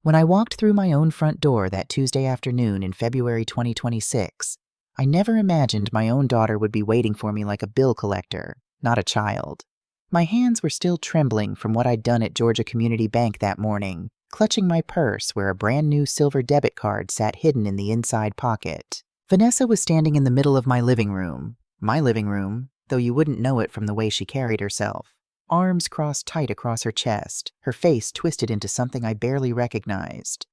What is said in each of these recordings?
When I walked through my own front door that Tuesday afternoon in February 2026, I never imagined my own daughter would be waiting for me like a bill collector, not a child. My hands were still trembling from what I'd done at Georgia Community Bank that morning, clutching my purse where a brand new silver debit card sat hidden in the inside pocket. Vanessa was standing in the middle of my living room, though you wouldn't know it from the way she carried herself. Arms crossed tight across her chest, her face twisted into something I barely recognized.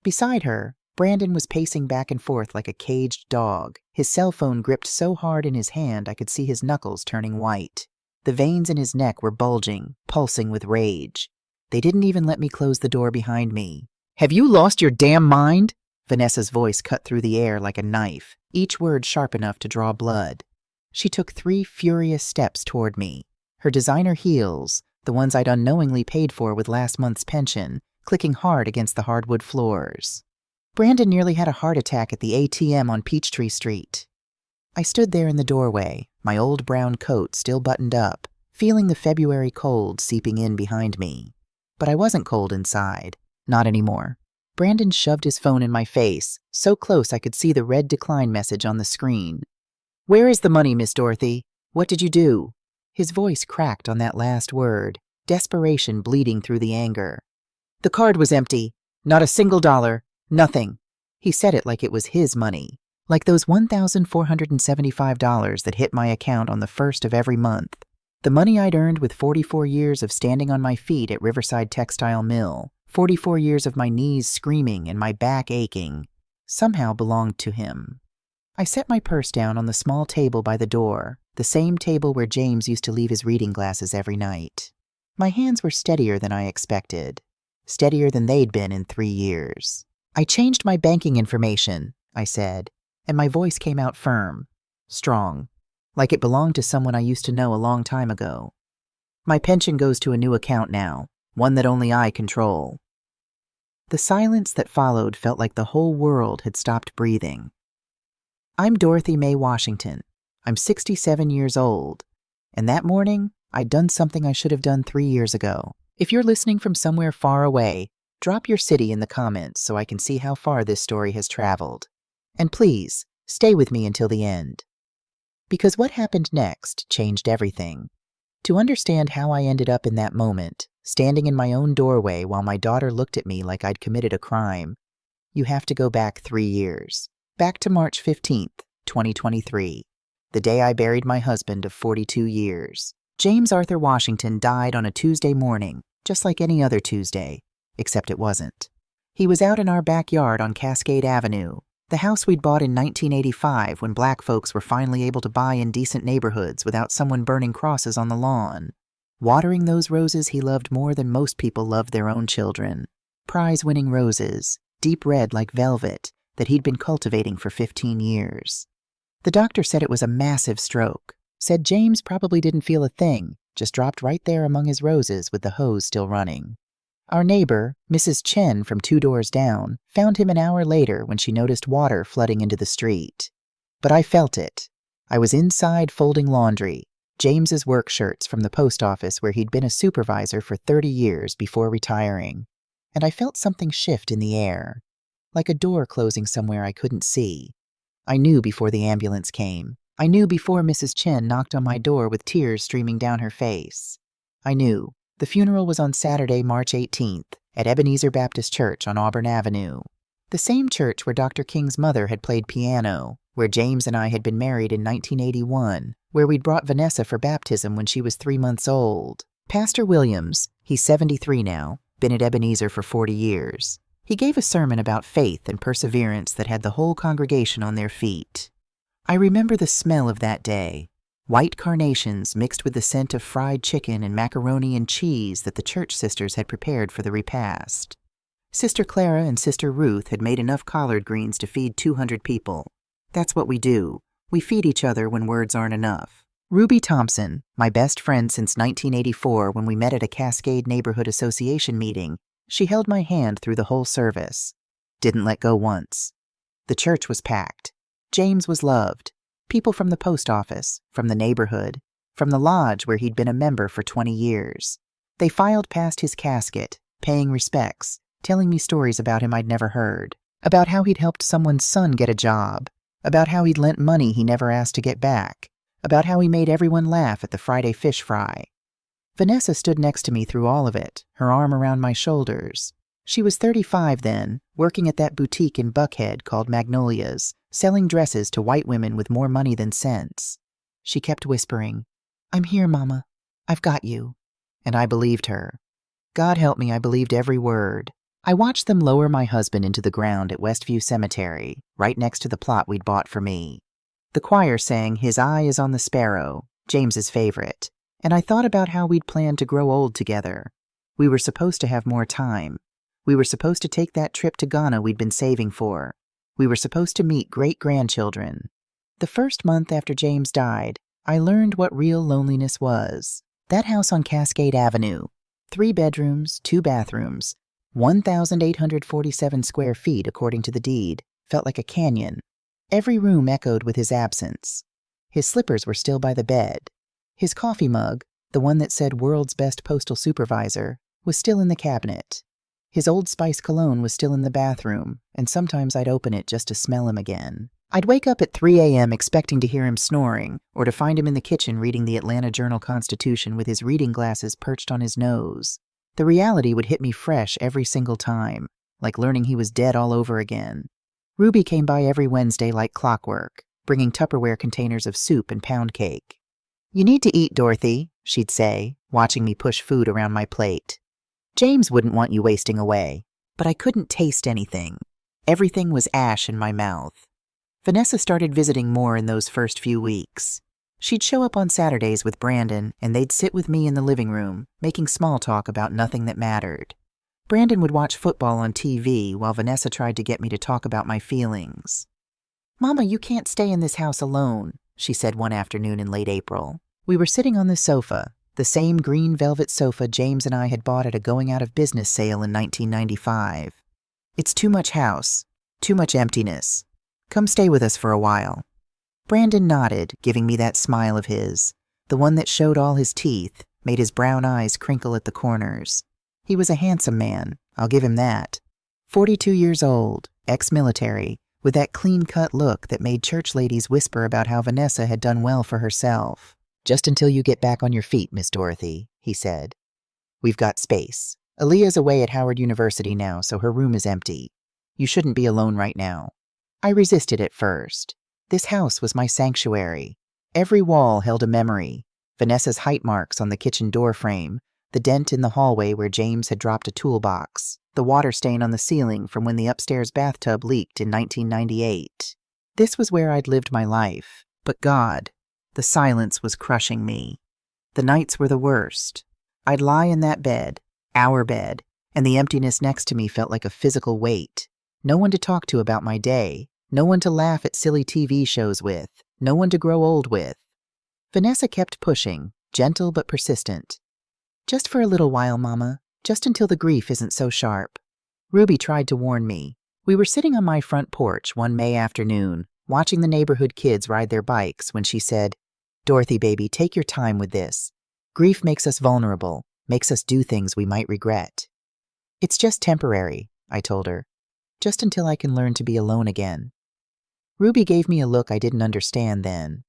Beside her, Brandon was pacing back and forth like a caged dog, his cell phone gripped so hard in his hand I could see his knuckles turning white. The veins in his neck were bulging, pulsing with rage. They didn't even let me close the door behind me. "Have you lost your damn mind?" Vanessa's voice cut through the air like a knife, each word sharp enough to draw blood. She took 3 furious steps toward me, her designer heels, the ones I'd unknowingly paid for with last month's pension, clicking hard against the hardwood floors. Brandon nearly had a heart attack at the ATM on Peachtree Street. I stood there in the doorway, my old brown coat still buttoned up, feeling the February cold seeping in behind me. But I wasn't cold inside. Not anymore. Brandon shoved his phone in my face, so close I could see the red decline message on the screen. "Where is the money, Miss Dorothy? What did you do?" His voice cracked on that last word, desperation bleeding through the anger. "The card was empty. Not a single dollar. Nothing." He said it like it was his money, like those $1,475 that hit my account on the first of every month. The money I'd earned with 44 years of standing on my feet at Riverside Textile Mill, 44 years of my knees screaming and my back aching, somehow belonged to him. I set my purse down on the small table by the door, the same table where James used to leave his reading glasses every night. My hands were steadier than I expected, steadier than they'd been in 3 years. "I changed my banking information," I said, and my voice came out firm, strong, like it belonged to someone I used to know a long time ago. "My pension goes to a new account now, one that only I control." The silence that followed felt like the whole world had stopped breathing. I'm Dorothy Mae Washington. I'm 67 years old. And that morning, I'd done something I should have done 3 years ago. If you're listening from somewhere far away, drop your city in the comments so I can see how far this story has traveled. And please, stay with me until the end. Because what happened next changed everything. To understand how I ended up in that moment, standing in my own doorway while my daughter looked at me like I'd committed a crime, you have to go back 3 years. Back to March 15th, 2023, the day I buried my husband of 42 years. James Arthur Washington died on a Tuesday morning, just like any other Tuesday, except it wasn't. He was out in our backyard on Cascade Avenue, the house we'd bought in 1985 when black folks were finally able to buy in decent neighborhoods without someone burning crosses on the lawn, watering those roses he loved more than most people loved their own children. Prize-winning roses, deep red like velvet, that he'd been cultivating for 15 years. The doctor said it was a massive stroke, said James probably didn't feel a thing, just dropped right there among his roses with the hose still running. Our neighbor, Mrs. Chen from 2 doors down, found him an hour later when she noticed water flooding into the street. But I felt it. I was inside folding laundry, James's work shirts from the post office where he'd been a supervisor for 30 years before retiring, and I felt something shift in the air. Like a door closing somewhere I couldn't see. I knew before the ambulance came. I knew before Mrs. Chen knocked on my door with tears streaming down her face. I knew. The funeral was on Saturday, March 18th, at Ebenezer Baptist Church on Auburn Avenue. The same church where Dr. King's mother had played piano, where James and I had been married in 1981, where we'd brought Vanessa for baptism when she was 3 months old. Pastor Williams, he's 73 now, been at Ebenezer for 40 years. He gave a sermon about faith and perseverance that had the whole congregation on their feet. I remember the smell of that day, white carnations mixed with the scent of fried chicken and macaroni and cheese that the church sisters had prepared for the repast. Sister Clara and Sister Ruth had made enough collard greens to feed 200 people. That's what we do. We feed each other when words aren't enough. Ruby Thompson, my best friend since 1984 when we met at a Cascade Neighborhood Association meeting, she held my hand through the whole service. Didn't let go once. The church was packed. James was loved. People from the post office, from the neighborhood, from the lodge where he'd been a member for 20 years. They filed past his casket, paying respects, telling me stories about him I'd never heard, about how he'd helped someone's son get a job, about how he'd lent money he never asked to get back, about how he made everyone laugh at the Friday fish fry. Vanessa stood next to me through all of it, her arm around my shoulders. She was 35 then, working at that boutique in Buckhead called Magnolia's, selling dresses to white women with more money than sense. She kept whispering, "I'm here, Mama. I've got you." And I believed her. God help me, I believed every word. I watched them lower my husband into the ground at Westview Cemetery, right next to the plot we'd bought for me. The choir sang "His Eye is on the Sparrow," James's favorite, and I thought about how we'd planned to grow old together. We were supposed to have more time. We were supposed to take that trip to Ghana we'd been saving for. We were supposed to meet great-grandchildren. The first month after James died, I learned what real loneliness was. That house on Cascade Avenue, 3 bedrooms, 2 bathrooms, 1,847 square feet according to the deed, felt like a canyon. Every room echoed with his absence. His slippers were still by the bed. His coffee mug, the one that said "World's Best Postal Supervisor," was still in the cabinet. His Old Spice cologne was still in the bathroom, and sometimes I'd open it just to smell him again. I'd wake up at 3 a.m. expecting to hear him snoring, or to find him in the kitchen reading the Atlanta Journal-Constitution with his reading glasses perched on his nose. The reality would hit me fresh every single time, like learning he was dead all over again. Ruby came by every Wednesday like clockwork, bringing Tupperware containers of soup and pound cake. "You need to eat, Dorothy," she'd say, watching me push food around my plate. "James wouldn't want you wasting away." But I couldn't taste anything. Everything was ash in my mouth. Vanessa started visiting more in those first few weeks. She'd show up on Saturdays with Brandon, and they'd sit with me in the living room, making small talk about nothing that mattered. Brandon would watch football on TV while Vanessa tried to get me to talk about my feelings. "Mama, you can't stay in this house alone," she said one afternoon in late April. We were sitting on the sofa, the same green velvet sofa James and I had bought at a going-out-of-business sale in 1995. "It's too much house, too much emptiness. Come stay with us for a while." Brandon nodded, giving me that smile of his, the one that showed all his teeth, made his brown eyes crinkle at the corners. He was a handsome man, I'll give him that. 42 years old, ex-military, with that clean-cut look that made church ladies whisper about how Vanessa had done well for herself. "Just until you get back on your feet, Miss Dorothy," he said. "We've got space. Aaliyah's away at Howard University now, so her room is empty. You shouldn't be alone right now." I resisted at first. This house was my sanctuary. Every wall held a memory. Vanessa's height marks on the kitchen door frame, the dent in the hallway where James had dropped a toolbox, the water stain on the ceiling from when the upstairs bathtub leaked in 1998. This was where I'd lived my life. But God, the silence was crushing me. The nights were the worst. I'd lie in that bed, our bed, and the emptiness next to me felt like a physical weight. No one to talk to about my day. No one to laugh at silly TV shows with. No one to grow old with. Vanessa kept pushing, gentle but persistent. "Just for a little while, Mama. Just until the grief isn't so sharp." Ruby tried to warn me. We were sitting on my front porch one May afternoon, watching the neighborhood kids ride their bikes when she said, "Dorothy, baby, take your time with this. Grief makes us vulnerable, makes us do things we might regret." "It's just temporary," I told her. "Just until I can learn to be alone again." Ruby gave me a look I didn't understand then.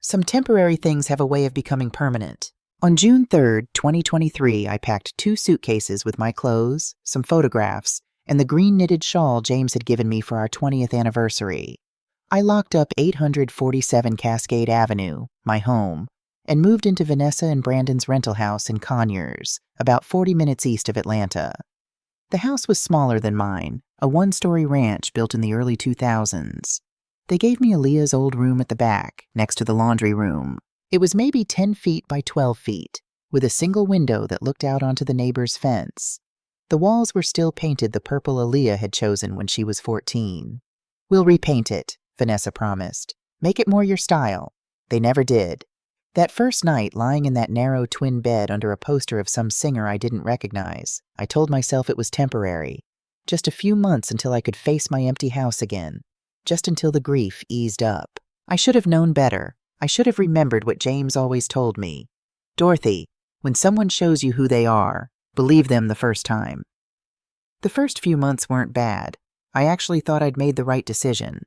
"Some temporary things have a way of becoming permanent." On June 3rd, 2023, I packed 2 suitcases with my clothes, some photographs, and the green knitted shawl James had given me for our 20th anniversary. I locked up 847 Cascade Avenue, my home, and moved into Vanessa and Brandon's rental house in Conyers, about 40 minutes east of Atlanta. The house was smaller than mine, a 1-story ranch built in the early 2000s. They gave me Aaliyah's old room at the back, next to the laundry room. It was maybe 10 feet by 12 feet, with a single window that looked out onto the neighbor's fence. The walls were still painted the purple Aaliyah had chosen when she was 14. "We'll repaint it," Vanessa promised. "Make it more your style." They never did. That first night, lying in that narrow twin bed under a poster of some singer I didn't recognize, I told myself it was temporary. Just a few months until I could face my empty house again. Just until the grief eased up. I should have known better. I should have remembered what James always told me. "Dorothy, when someone shows you who they are, believe them the first time." The The first few months weren't bad. I actually thought I'd made the right decision.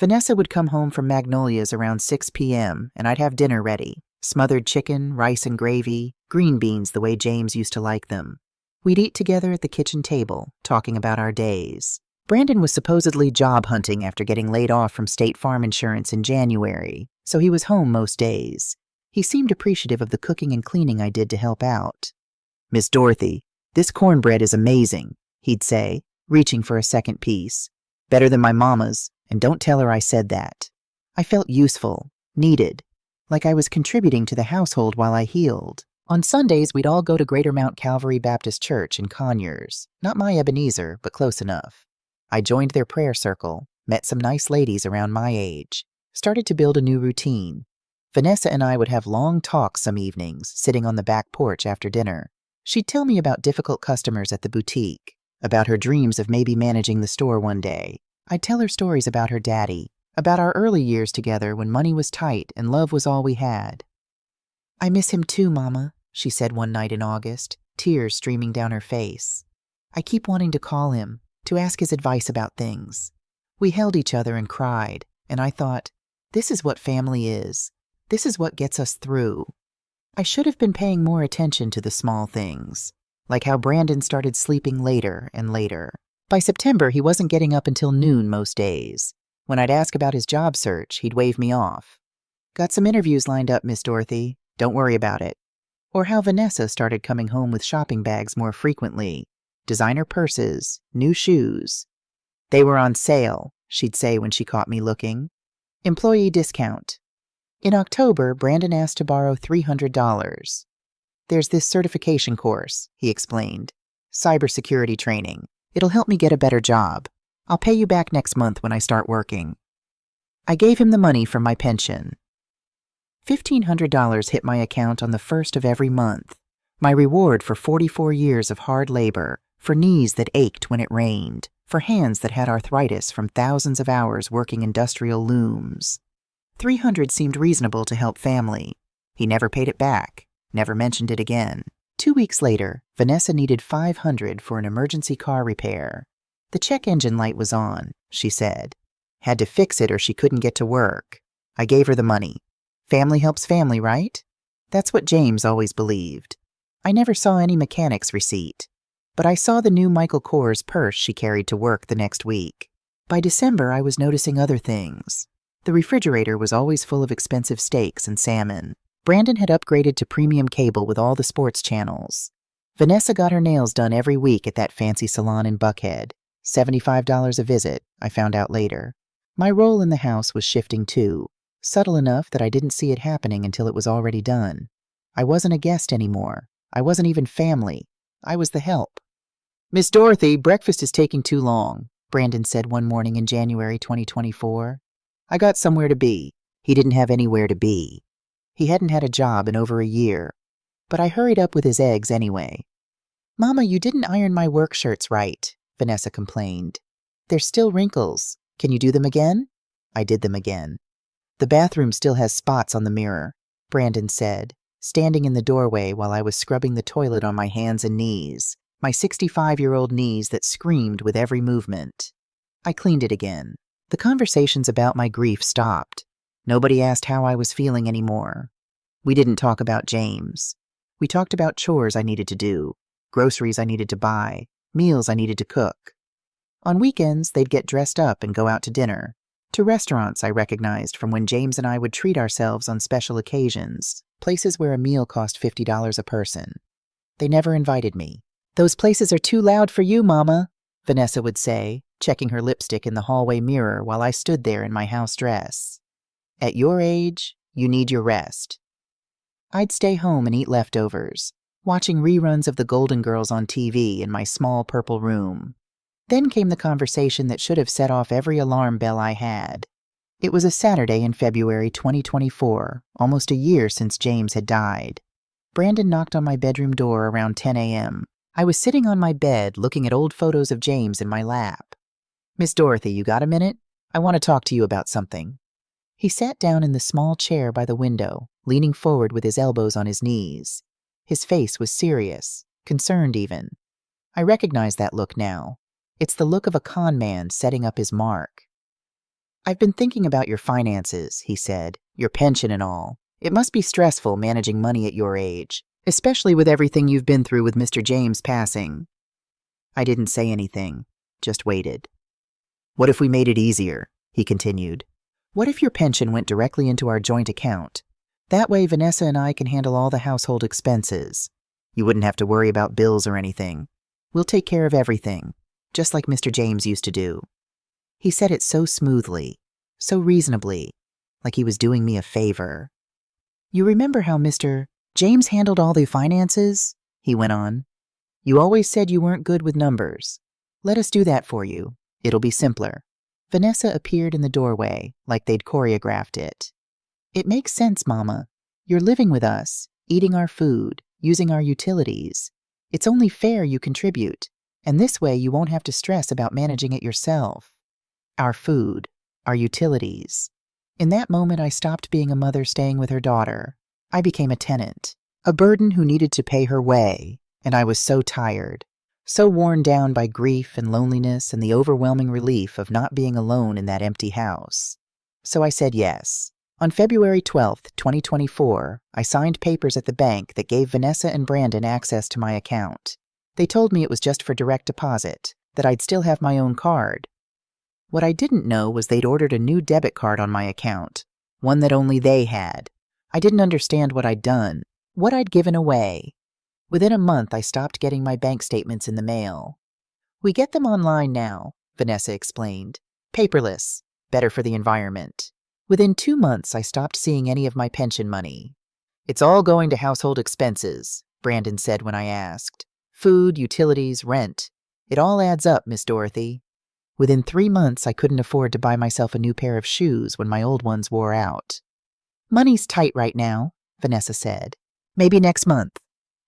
Vanessa would come home from Magnolia's around 6 p.m., and I'd have dinner ready. Smothered chicken, rice and gravy, green beans the way James used to like them. We'd eat together at the kitchen table, talking about our days. Brandon was supposedly job hunting after getting laid off from State Farm Insurance in January, so he was home most days. He seemed appreciative of the cooking and cleaning I did to help out. "Miss Dorothy, this cornbread is amazing," he'd say, reaching for a second piece. "Better than my mama's, and don't tell her I said that." I felt useful, needed, like I was contributing to the household while I healed. On Sundays, we'd all go to Greater Mount Calvary Baptist Church in Conyers, not my Ebenezer, but close enough. I joined their prayer circle, met some nice ladies around my age, started to build a new routine. Vanessa and I would have long talks some evenings, sitting on the back porch after dinner. She'd tell me about difficult customers at the boutique, about her dreams of maybe managing the store one day. I'd tell her stories about her daddy, about our early years together when money was tight and love was all we had. "I miss him too, Mama," she said one night in August, tears streaming down her face. "I keep wanting to call him, to ask his advice about things." We held each other and cried, and I thought, this is what family is. This is what gets us through. I should have been paying more attention to the small things, like how Brandon started sleeping later and later. By September, he wasn't getting up until noon most days. When I'd ask about his job search, he'd wave me off. "Got some interviews lined up, Miss Dorothy. Don't worry about it." Or how Vanessa started coming home with shopping bags more frequently, designer purses, new shoes. "They were on sale," she'd say when she caught me looking. "Employee discount." In October, Brandon asked to borrow $300. "There's this certification course," he explained. "Cybersecurity training. It'll help me get a better job. I'll pay you back next month when I start working." I gave him the money from my pension. $1,500 hit my account on the first of every month, my reward for 44 years of hard labor, for knees that ached when it rained, for hands that had arthritis from thousands of hours working industrial looms. 300 seemed reasonable to help family. He never paid it back, never mentioned it again. 2 weeks later, Vanessa needed $500 for an emergency car repair. The check engine light was on, she said. Had to fix it or she couldn't get to work. I gave her the money. Family helps family, right? That's what James always believed. I never saw any mechanic's receipt, but I saw the new Michael Kors purse she carried to work the next week. By December, I was noticing other things. The refrigerator was always full of expensive steaks and salmon. Brandon had upgraded to premium cable with all the sports channels. Vanessa got her nails done every week at that fancy salon in Buckhead. $75 a visit, I found out later. My role in the house was shifting too, subtle enough that I didn't see it happening until it was already done. I wasn't a guest anymore. I wasn't even family. I was the help. "Miss Dorothy, breakfast is taking too long," Brandon said one morning in January 2024. "I got somewhere to be." He didn't have anywhere to be. He hadn't had a job in over a year. But I hurried up with his eggs anyway. "Mama, you didn't iron my work shirts right," Vanessa complained. "There's still wrinkles. Can you do them again?" I did them again. "The bathroom still has spots on the mirror," Brandon said, standing in the doorway while I was scrubbing the toilet on my hands and knees, my 65-year-old knees that screamed with every movement. I cleaned it again. The conversations about my grief stopped. Nobody asked how I was feeling anymore. We didn't talk about James. We talked about chores I needed to do, groceries I needed to buy, meals I needed to cook. On weekends, they'd get dressed up and go out to dinner, to restaurants I recognized from when James and I would treat ourselves on special occasions, places where a meal cost $50 a person. They never invited me. "Those places are too loud for you, Mama," Vanessa would say, checking her lipstick in the hallway mirror while I stood there in my house dress. "At your age, you need your rest." I'd stay home and eat leftovers, watching reruns of The Golden Girls on TV in my small purple room. Then came the conversation that should have set off every alarm bell I had. It was a Saturday in February 2024, almost a year since James had died. Brandon knocked on my bedroom door around 10 a.m. I was sitting on my bed looking at old photos of James in my lap. "Miss Dorothy, you got a minute? I want to talk to you about something." He sat down in the small chair by the window, leaning forward with his elbows on his knees. His face was serious, concerned even. I recognized that look now, It's the look of a con man setting up his mark. "I've been thinking about your finances," he said, "your pension and all. It must be stressful managing money at your age, especially with everything you've been through with Mr. James passing." I didn't say anything, just waited. "What if we made it easier?" he continued. "What if your pension went directly into our joint account? That way Vanessa and I can handle all the household expenses. You wouldn't have to worry about bills or anything. We'll take care of everything, just like Mr. James used to do." He said it so smoothly, so reasonably, like he was doing me a favor. "You remember how Mr. James handled all the finances?" he went on. "You always said you weren't good with numbers. Let us do that for you. It'll be simpler." Vanessa appeared in the doorway, like they'd choreographed it. "It makes sense, Mama. You're living with us, eating our food, using our utilities. It's only fair you contribute, and this way you won't have to stress about managing it yourself." Our food, our utilities. In that moment, I stopped being a mother staying with her daughter. I became a tenant, a burden who needed to pay her way, and I was so tired, so worn down by grief and loneliness and the overwhelming relief of not being alone in that empty house. So I said yes. On February 12th, 2024, I signed papers at the bank that gave Vanessa and Brandon access to my account. They told me it was just for direct deposit, that I'd still have my own card. What I didn't know was they'd ordered a new debit card on my account, one that only they had. I didn't understand what I'd done, what I'd given away. Within a month, I stopped getting my bank statements in the mail. "We get them online now," Vanessa explained. "Paperless, better for the environment." Within 2 months, I stopped seeing any of my pension money. "It's all going to household expenses," Brandon said when I asked. "Food, utilities, rent. It all adds up, Miss Dorothy." Within 3 months, I couldn't afford to buy myself a new pair of shoes when my old ones wore out. "Money's tight right now," Vanessa said. "Maybe next month."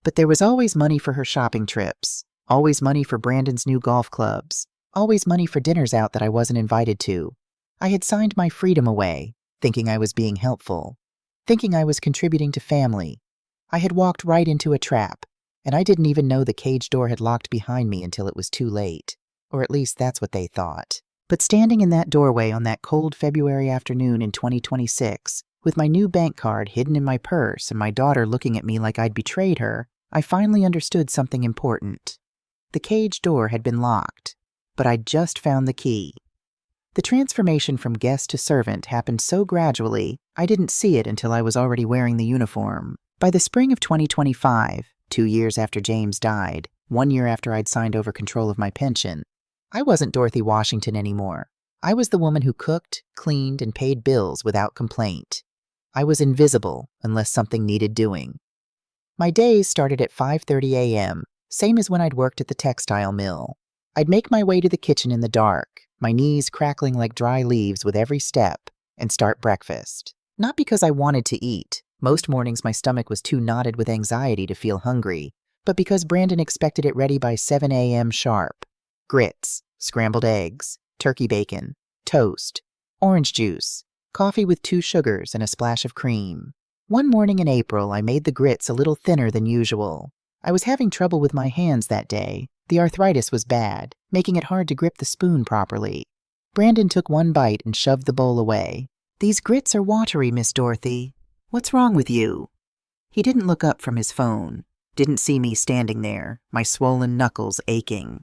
But there was always money for her shopping trips, always money for Brandon's new golf clubs, always money for dinners out that I wasn't invited to. I had signed my freedom away, thinking I was being helpful, thinking I was contributing to family. I had walked right into a trap, and I didn't even know the cage door had locked behind me until it was too late. Or at least that's what they thought. But standing in that doorway on that cold February afternoon in 2026, with my new bank card hidden in my purse and my daughter looking at me like I'd betrayed her, I finally understood something important. The cage door had been locked, but I'd just found the key. The transformation from guest to servant happened so gradually, I didn't see it until I was already wearing the uniform. By the spring of 2025, 2 years after James died, 1 year after I'd signed over control of my pension, I wasn't Dorothy Washington anymore. I was the woman who cooked, cleaned, and paid bills without complaint. I was invisible unless something needed doing. My days started at 5:30 a.m., same as when I'd worked at the textile mill. I'd make my way to the kitchen in the dark, my knees crackling like dry leaves with every step, and start breakfast. Not because I wanted to eat. Most mornings my stomach was too knotted with anxiety to feel hungry, but because Brandon expected it ready by 7 a.m. sharp. Grits, scrambled eggs, turkey bacon, toast, orange juice, coffee with 2 sugars and a splash of cream. One morning in April, I made the grits a little thinner than usual. I was having trouble with my hands that day. The arthritis was bad, making it hard to grip the spoon properly. Brandon took one bite and shoved the bowl away. "These grits are watery, Miss Dorothy. What's wrong with you?" He didn't look up from his phone, didn't see me standing there, my swollen knuckles aching.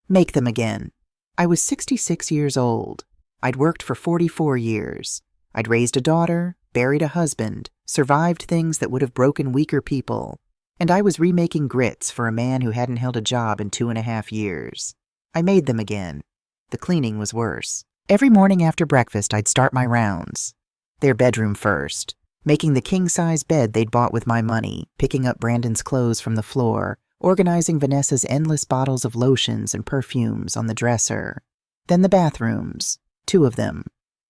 "Make them again." I was 66 years old. I'd worked for 44 years. I'd raised a daughter, buried a husband, survived things that would have broken weaker people. And I was remaking grits for a man who hadn't held a job in 2.5 years. I made them again. The cleaning was worse. Every morning after breakfast, I'd start my rounds. Their bedroom first, making the king-size bed they'd bought with my money, picking up Brandon's clothes from the floor, organizing Vanessa's endless bottles of lotions and perfumes on the dresser. Then the bathrooms, 2 of them.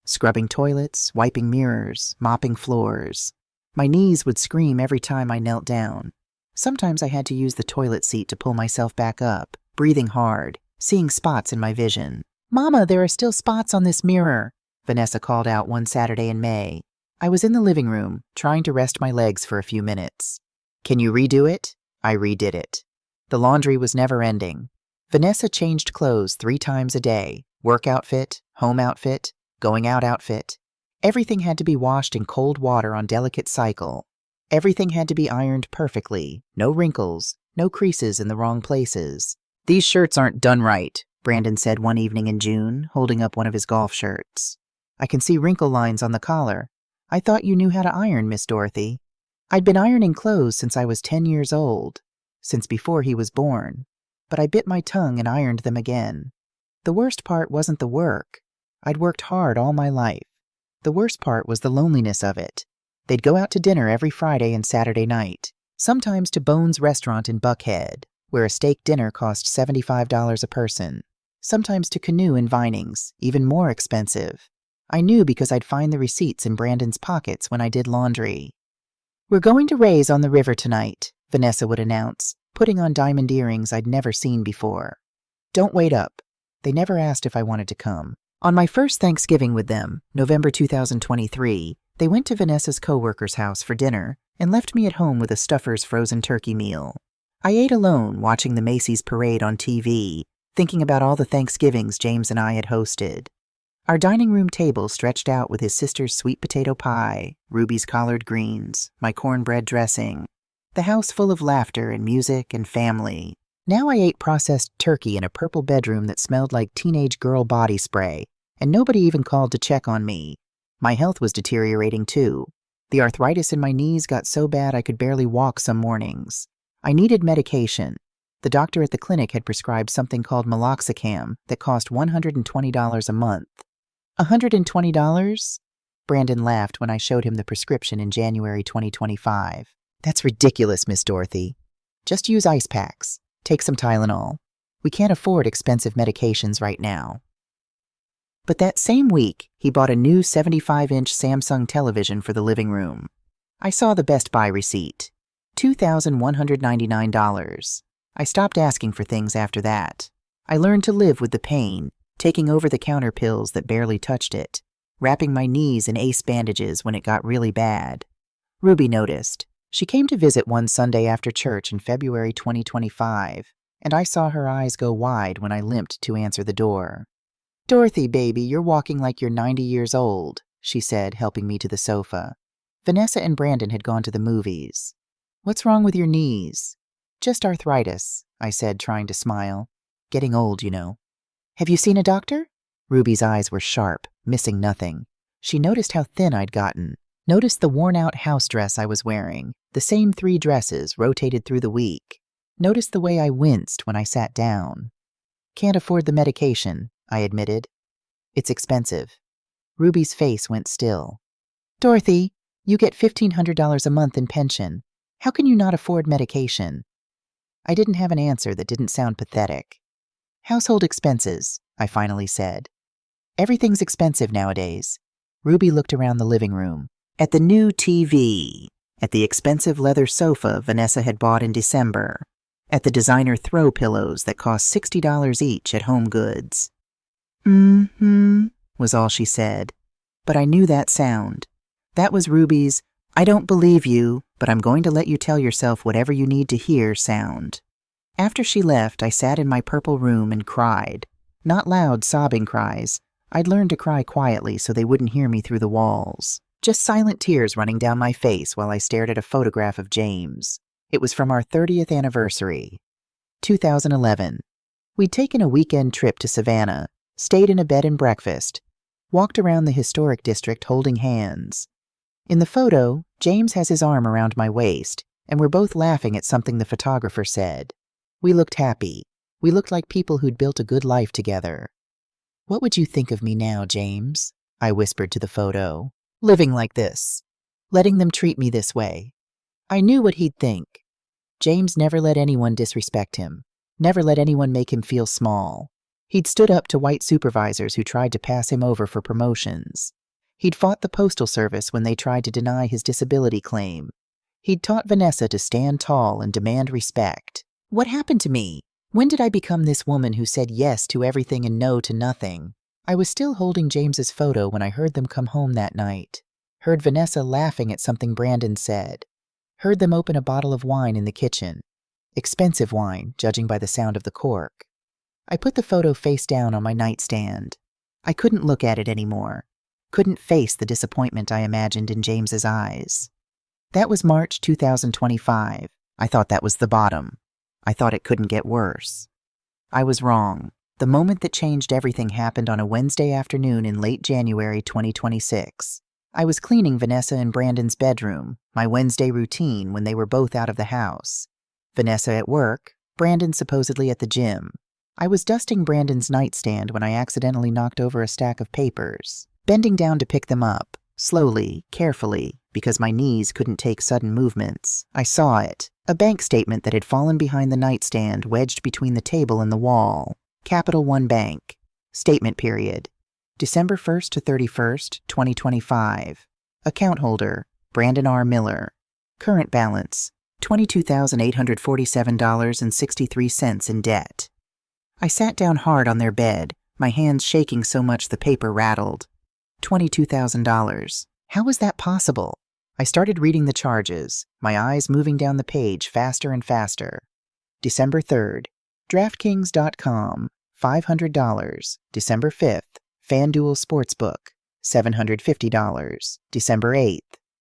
Scrubbing toilets, wiping mirrors, mopping floors. My knees would scream every time I knelt down. Sometimes I had to use the toilet seat to pull myself back up, breathing hard, seeing spots in my vision. "Mama, there are still spots on this mirror," Vanessa called out one Saturday in May. I was in the living room, trying to rest my legs for a few minutes. "Can you redo it?" I redid it. The laundry was never ending. Vanessa changed clothes 3 times a day. Work outfit, home outfit, going out outfit. Everything had to be washed in cold water on delicate cycle. Everything had to be ironed perfectly. No wrinkles, no creases in the wrong places. "These shirts aren't done right," Brandon said one evening in June, holding up one of his golf shirts. "I can see wrinkle lines on the collar. I thought you knew how to iron, Miss Dorothy." I'd been ironing clothes since I was 10 years old, since before he was born, but I bit my tongue and ironed them again. The worst part wasn't the work. I'd worked hard all my life. The worst part was the loneliness of it. They'd go out to dinner every Friday and Saturday night, sometimes to Bones Restaurant in Buckhead, where a steak dinner cost $75 a person, sometimes to Canoe in Vinings, even more expensive. I knew because I'd find the receipts in Brandon's pockets when I did laundry. "We're going to Ray's on the river tonight," Vanessa would announce, putting on diamond earrings I'd never seen before. "Don't wait up." They never asked if I wanted to come. On my first Thanksgiving with them, November 2023, they went to Vanessa's coworker's house for dinner and left me at home with a Stuffer's frozen turkey meal. I ate alone, watching the Macy's parade on TV, thinking about all the Thanksgivings James and I had hosted. Our dining room table stretched out with his sister's sweet potato pie, Ruby's collard greens, my cornbread dressing, the house full of laughter and music and family. Now I ate processed turkey in a purple bedroom that smelled like teenage girl body spray, and nobody even called to check on me. My health was deteriorating too. The arthritis in my knees got so bad I could barely walk some mornings. I needed medication. The doctor at the clinic had prescribed something called meloxicam that cost $120 a month. $120? Brandon laughed when I showed him the prescription in January 2025. "That's ridiculous, Miss Dorothy. Just use ice packs. Take some Tylenol. We can't afford expensive medications right now." But that same week, he bought a new 75-inch Samsung television for the living room. I saw the Best Buy receipt. $2,199. I stopped asking for things after that. I learned to live with the pain, taking over-the-counter pills that barely touched it, wrapping my knees in ace bandages when it got really bad. Ruby noticed. She came to visit one Sunday after church in February 2025, and I saw her eyes go wide when I limped to answer the door. "Dorothy, baby, you're walking like you're 90 years old," she said, helping me to the sofa. Vanessa and Brandon had gone to the movies. "What's wrong with your knees?" "Just arthritis," I said, trying to smile. "Getting old, you know." "Have you seen a doctor?" Ruby's eyes were sharp, missing nothing. She noticed how thin I'd gotten, noticed the worn-out house dress I was wearing, the same 3 dresses rotated through the week, noticed the way I winced when I sat down. "Can't afford the medication," I admitted. "It's expensive." Ruby's face went still. "Dorothy, you get $1,500 a month in pension. How can you not afford medication?" I didn't have an answer that didn't sound pathetic. "Household expenses," I finally said. "Everything's expensive nowadays." Ruby looked around the living room, at the new TV, at the expensive leather sofa Vanessa had bought in December, at the designer throw pillows that cost $60 each at Home Goods. "Mm-hmm," was all she said. But I knew that sound. That was Ruby's, "I don't believe you, but I'm going to let you tell yourself whatever you need to hear" sound. After she left, I sat in my purple room and cried. Not loud, sobbing cries. I'd learned to cry quietly so they wouldn't hear me through the walls. Just silent tears running down my face while I stared at a photograph of James. It was from our 30th anniversary. 2011. We'd taken a weekend trip to Savannah, stayed in a bed and breakfast, walked around the historic district holding hands. In the photo, James has his arm around my waist, and we're both laughing at something the photographer said. We looked happy. We looked like people who'd built a good life together. "What would you think of me now, James?" I whispered to the photo. "Living like this. Letting them treat me this way." I knew what he'd think. James never let anyone disrespect him. Never let anyone make him feel small. He'd stood up to white supervisors who tried to pass him over for promotions. He'd fought the Postal Service when they tried to deny his disability claim. He'd taught Vanessa to stand tall and demand respect. What happened to me? When did I become this woman who said yes to everything and no to nothing? I was still holding James's photo when I heard them come home that night. Heard Vanessa laughing at something Brandon said. Heard them open a bottle of wine in the kitchen. Expensive wine, judging by the sound of the cork. I put the photo face down on my nightstand. I couldn't look at it anymore. Couldn't face the disappointment I imagined in James's eyes. That was March 2025. I thought that was the bottom. I thought it couldn't get worse. I was wrong. The moment that changed everything happened on a Wednesday afternoon in late January 2026. I was cleaning Vanessa and Brandon's bedroom, my Wednesday routine when they were both out of the house. Vanessa at work, Brandon supposedly at the gym. I was dusting Brandon's nightstand when I accidentally knocked over a stack of papers. Bending down to pick them up, slowly, carefully, because my knees couldn't take sudden movements, I saw it. A bank statement that had fallen behind the nightstand wedged between the table and the wall. Capital One Bank. Statement period. December 1st to 31st, 2025. Account holder, Brandon R. Miller. Current balance, $22,847.63 in debt. I sat down hard on their bed, my hands shaking so much the paper rattled. $22,000. How was that possible? I started reading the charges, my eyes moving down the page faster and faster. December 3rd. DraftKings.com, $500. December 5th. FanDuel Sportsbook, $750. December 8th.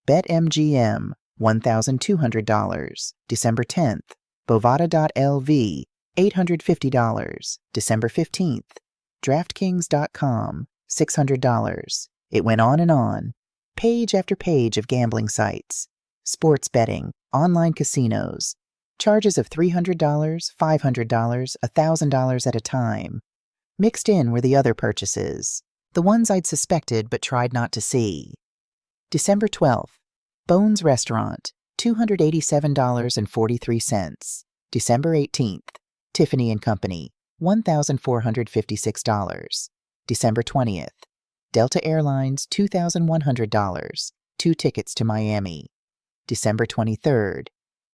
BetMGM, $1,200. December 10th. Bovada.lv, $850. December 15th. DraftKings.com, $600. It went on and on. Page after page of gambling sites. Sports betting, online casinos. Charges of $300, $500, $1,000 at a time. Mixed in were the other purchases, the ones I'd suspected but tried not to see. December 12th. Bones Restaurant, $287.43. December 18th. Tiffany & Company, $1,456. December 20th. Delta Airlines, $2,100. 2 tickets to Miami. December 23rd.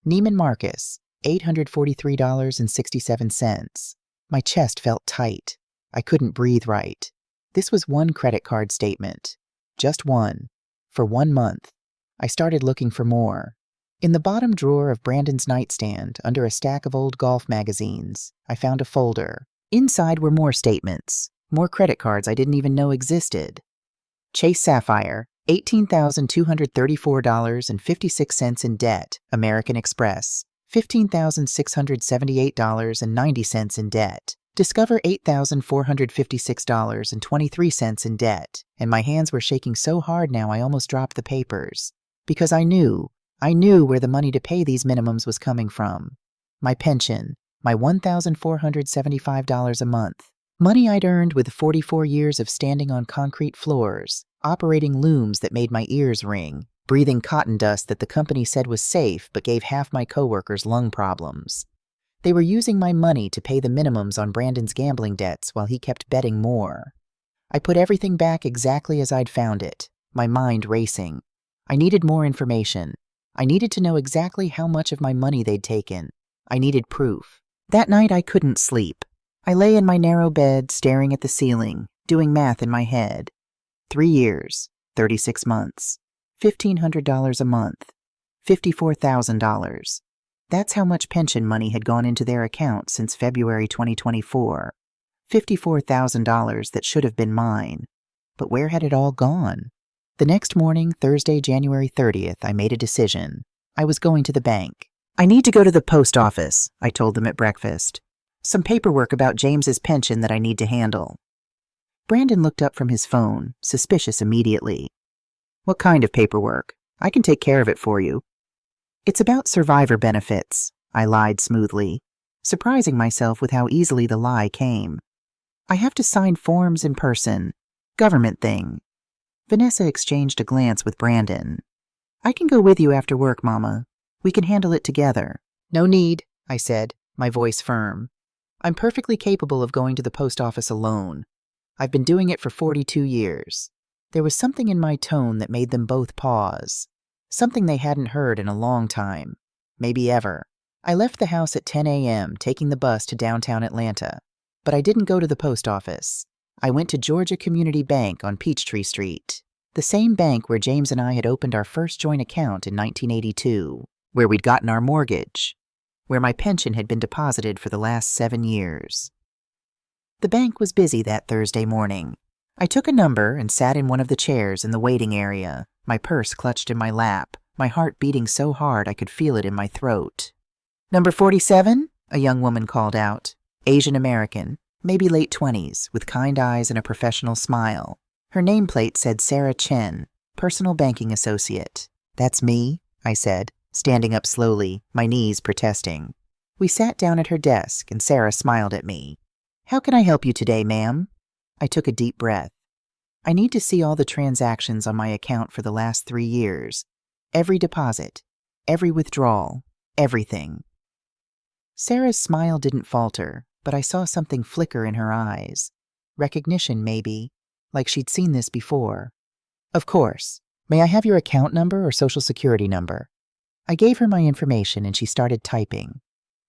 Neiman Marcus, $843.67. My chest felt tight. I couldn't breathe right. This was one credit card statement. Just one. For 1 month. I started looking for more. In the bottom drawer of Brandon's nightstand, under a stack of old golf magazines, I found a folder. Inside were more statements. More credit cards I didn't even know existed. Chase Sapphire, $18,234.56 in debt. American Express, $15,678.90 in debt. Discover $8,456.23 in debt. And my hands were shaking so hard now I almost dropped the papers. Because I knew where the money to pay these minimums was coming from. My pension, my $1,475 a month. Money I'd earned with 44 years of standing on concrete floors, operating looms that made my ears ring, breathing cotton dust that the company said was safe but gave half my coworkers lung problems. They were using my money to pay the minimums on Brandon's gambling debts while he kept betting more. I put everything back exactly as I'd found it, my mind racing. I needed more information. I needed to know exactly how much of my money they'd taken. I needed proof. That night I couldn't sleep. I lay in my narrow bed, staring at the ceiling, doing math in my head. 3 years, 36 months, $1,500 a month, $54,000. That's how much pension money had gone into their account since February 2024. $54,000 that should have been mine. But where had it all gone? The next morning, Thursday, January 30th, I made a decision. I was going to the bank. I need to go to the post office, I told them at breakfast. Some paperwork about James's pension that I need to handle. Brandon looked up from his phone, suspicious immediately. What kind of paperwork? I can take care of it for you. It's about survivor benefits, I lied smoothly, surprising myself with how easily the lie came. I have to sign forms in person. Government thing. Vanessa exchanged a glance with Brandon. I can go with you after work, Mama. We can handle it together. No need, I said, my voice firm. I'm perfectly capable of going to the post office alone. I've been doing it for 42 years. There was something in my tone that made them both pause. Something they hadn't heard in a long time. Maybe ever. I left the house at 10 a.m., taking the bus to downtown Atlanta. But I didn't go to the post office. I went to Georgia Community Bank on Peachtree Street. The same bank where James and I had opened our first joint account in 1982. Where we'd gotten our mortgage. Where my pension had been deposited for the last 7 years. The bank was busy that Thursday morning. I took a number and sat in one of the chairs in the waiting area, my purse clutched in my lap, my heart beating so hard I could feel it in my throat. "Number 47? A young woman called out. Asian American, maybe late 20s, with kind eyes and a professional smile. Her nameplate said Sarah Chen, personal banking associate. "That's me," I said, standing up slowly, my knees protesting. We sat down at her desk, and Sarah smiled at me. "How can I help you today, ma'am?" I took a deep breath. I need to see all the transactions on my account for the last 3 years. Every deposit, every withdrawal, everything. Sarah's smile didn't falter, but I saw something flicker in her eyes. Recognition, maybe, like she'd seen this before. "Of course. May I have your account number or social security number?" I gave her my information and she started typing.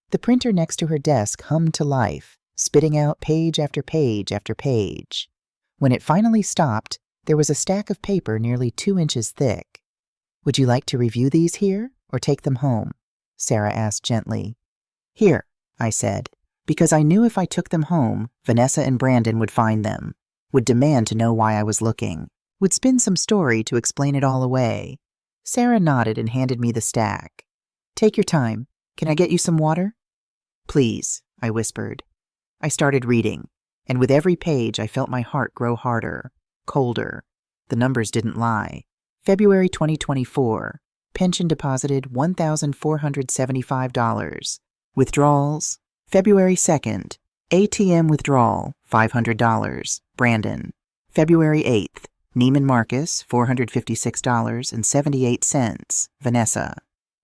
The printer next to her desk hummed to life, spitting out page after page after page. When it finally stopped, there was a stack of paper nearly 2 inches thick. "Would you like to review these here or take them home?" Sarah asked gently. "Here," I said, because I knew if I took them home, Vanessa and Brandon would find them, would demand to know why I was looking, would spin some story to explain it all away. Sarah nodded and handed me the stack. "Take your time. Can I get you some water?" "Please," I whispered. I started reading, and with every page I felt my heart grow harder, colder. The numbers didn't lie. February 2024, pension deposited $1,475. Withdrawals, February 2nd, ATM withdrawal, $500, Brandon. February 8th, Neiman Marcus, $456.78, Vanessa.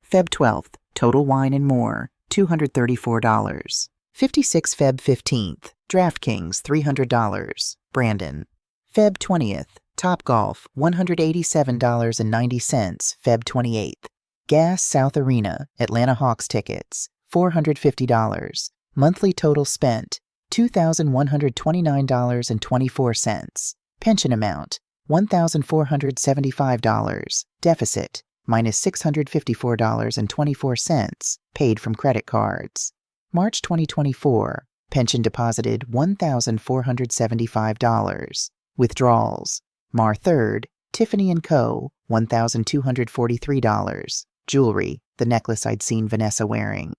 Feb 12th, Total Wine and More, $234. 56 Feb 15th, DraftKings, $300, Brandon. Feb 20th, Topgolf, $187.90, Feb 28th. Gas South Arena, Atlanta Hawks tickets, $450. Monthly total spent, $2,129.24. Pension amount, $1,475. Deficit, minus $654.24, paid from credit cards. March 2024, pension deposited $1,475. Withdrawals, Mar 3rd, Tiffany & Co., $1,243. Jewelry, the necklace I'd seen Vanessa wearing.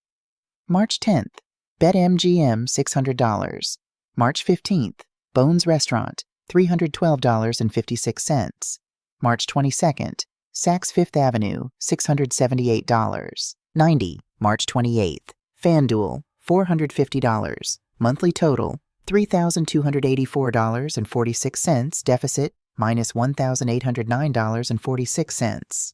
March 10th, BetMGM, $600. March 15th, Bones Restaurant, $312.56. March 22nd, Saks Fifth Avenue, $678. 90, March 28th. FanDuel, $450. Monthly total, $3,284.46. Deficit, minus $1,809.46.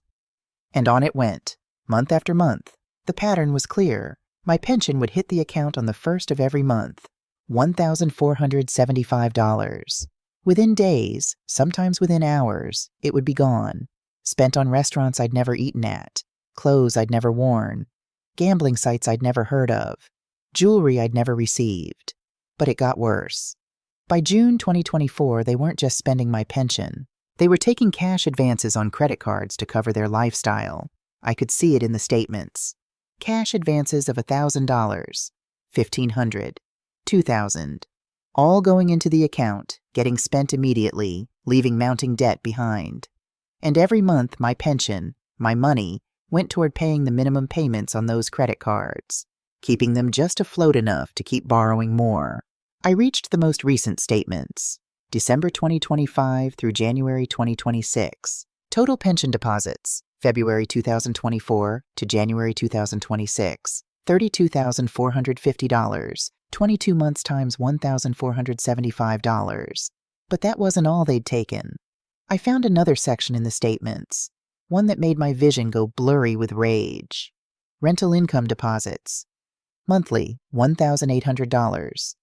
And on it went, month after month. The pattern was clear. My pension would hit the account on the first of every month, $1,475. Within days, sometimes within hours, it would be gone. Spent on restaurants I'd never eaten at, clothes I'd never worn, gambling sites I'd never heard of, jewelry I'd never received. But it got worse. By June 2024, they weren't just spending my pension. They were taking cash advances on credit cards to cover their lifestyle. I could see it in the statements. Cash advances of $1,000, $1,500, $2,000, all going into the account, getting spent immediately, leaving mounting debt behind. And every month my pension, my money, went toward paying the minimum payments on those credit cards, keeping them just afloat enough to keep borrowing more. I reached the most recent statements, December 2025 through January 2026. Total pension deposits, February 2024 to January 2026, $32,450, 22 months times $1,475. But that wasn't all they'd taken. I found another section in the statements, one that made my vision go blurry with rage. Rental income deposits. Monthly, $1,800.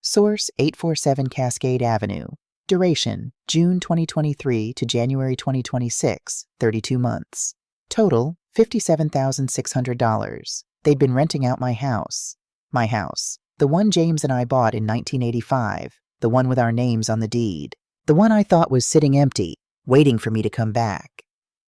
Source, 847 Cascade Avenue. Duration, June 2023 to January 2026, 32 months. Total, $57,600. They'd been renting out my house. My house. The one James and I bought in 1985. The one with our names on the deed. The one I thought was sitting empty, waiting for me to come back.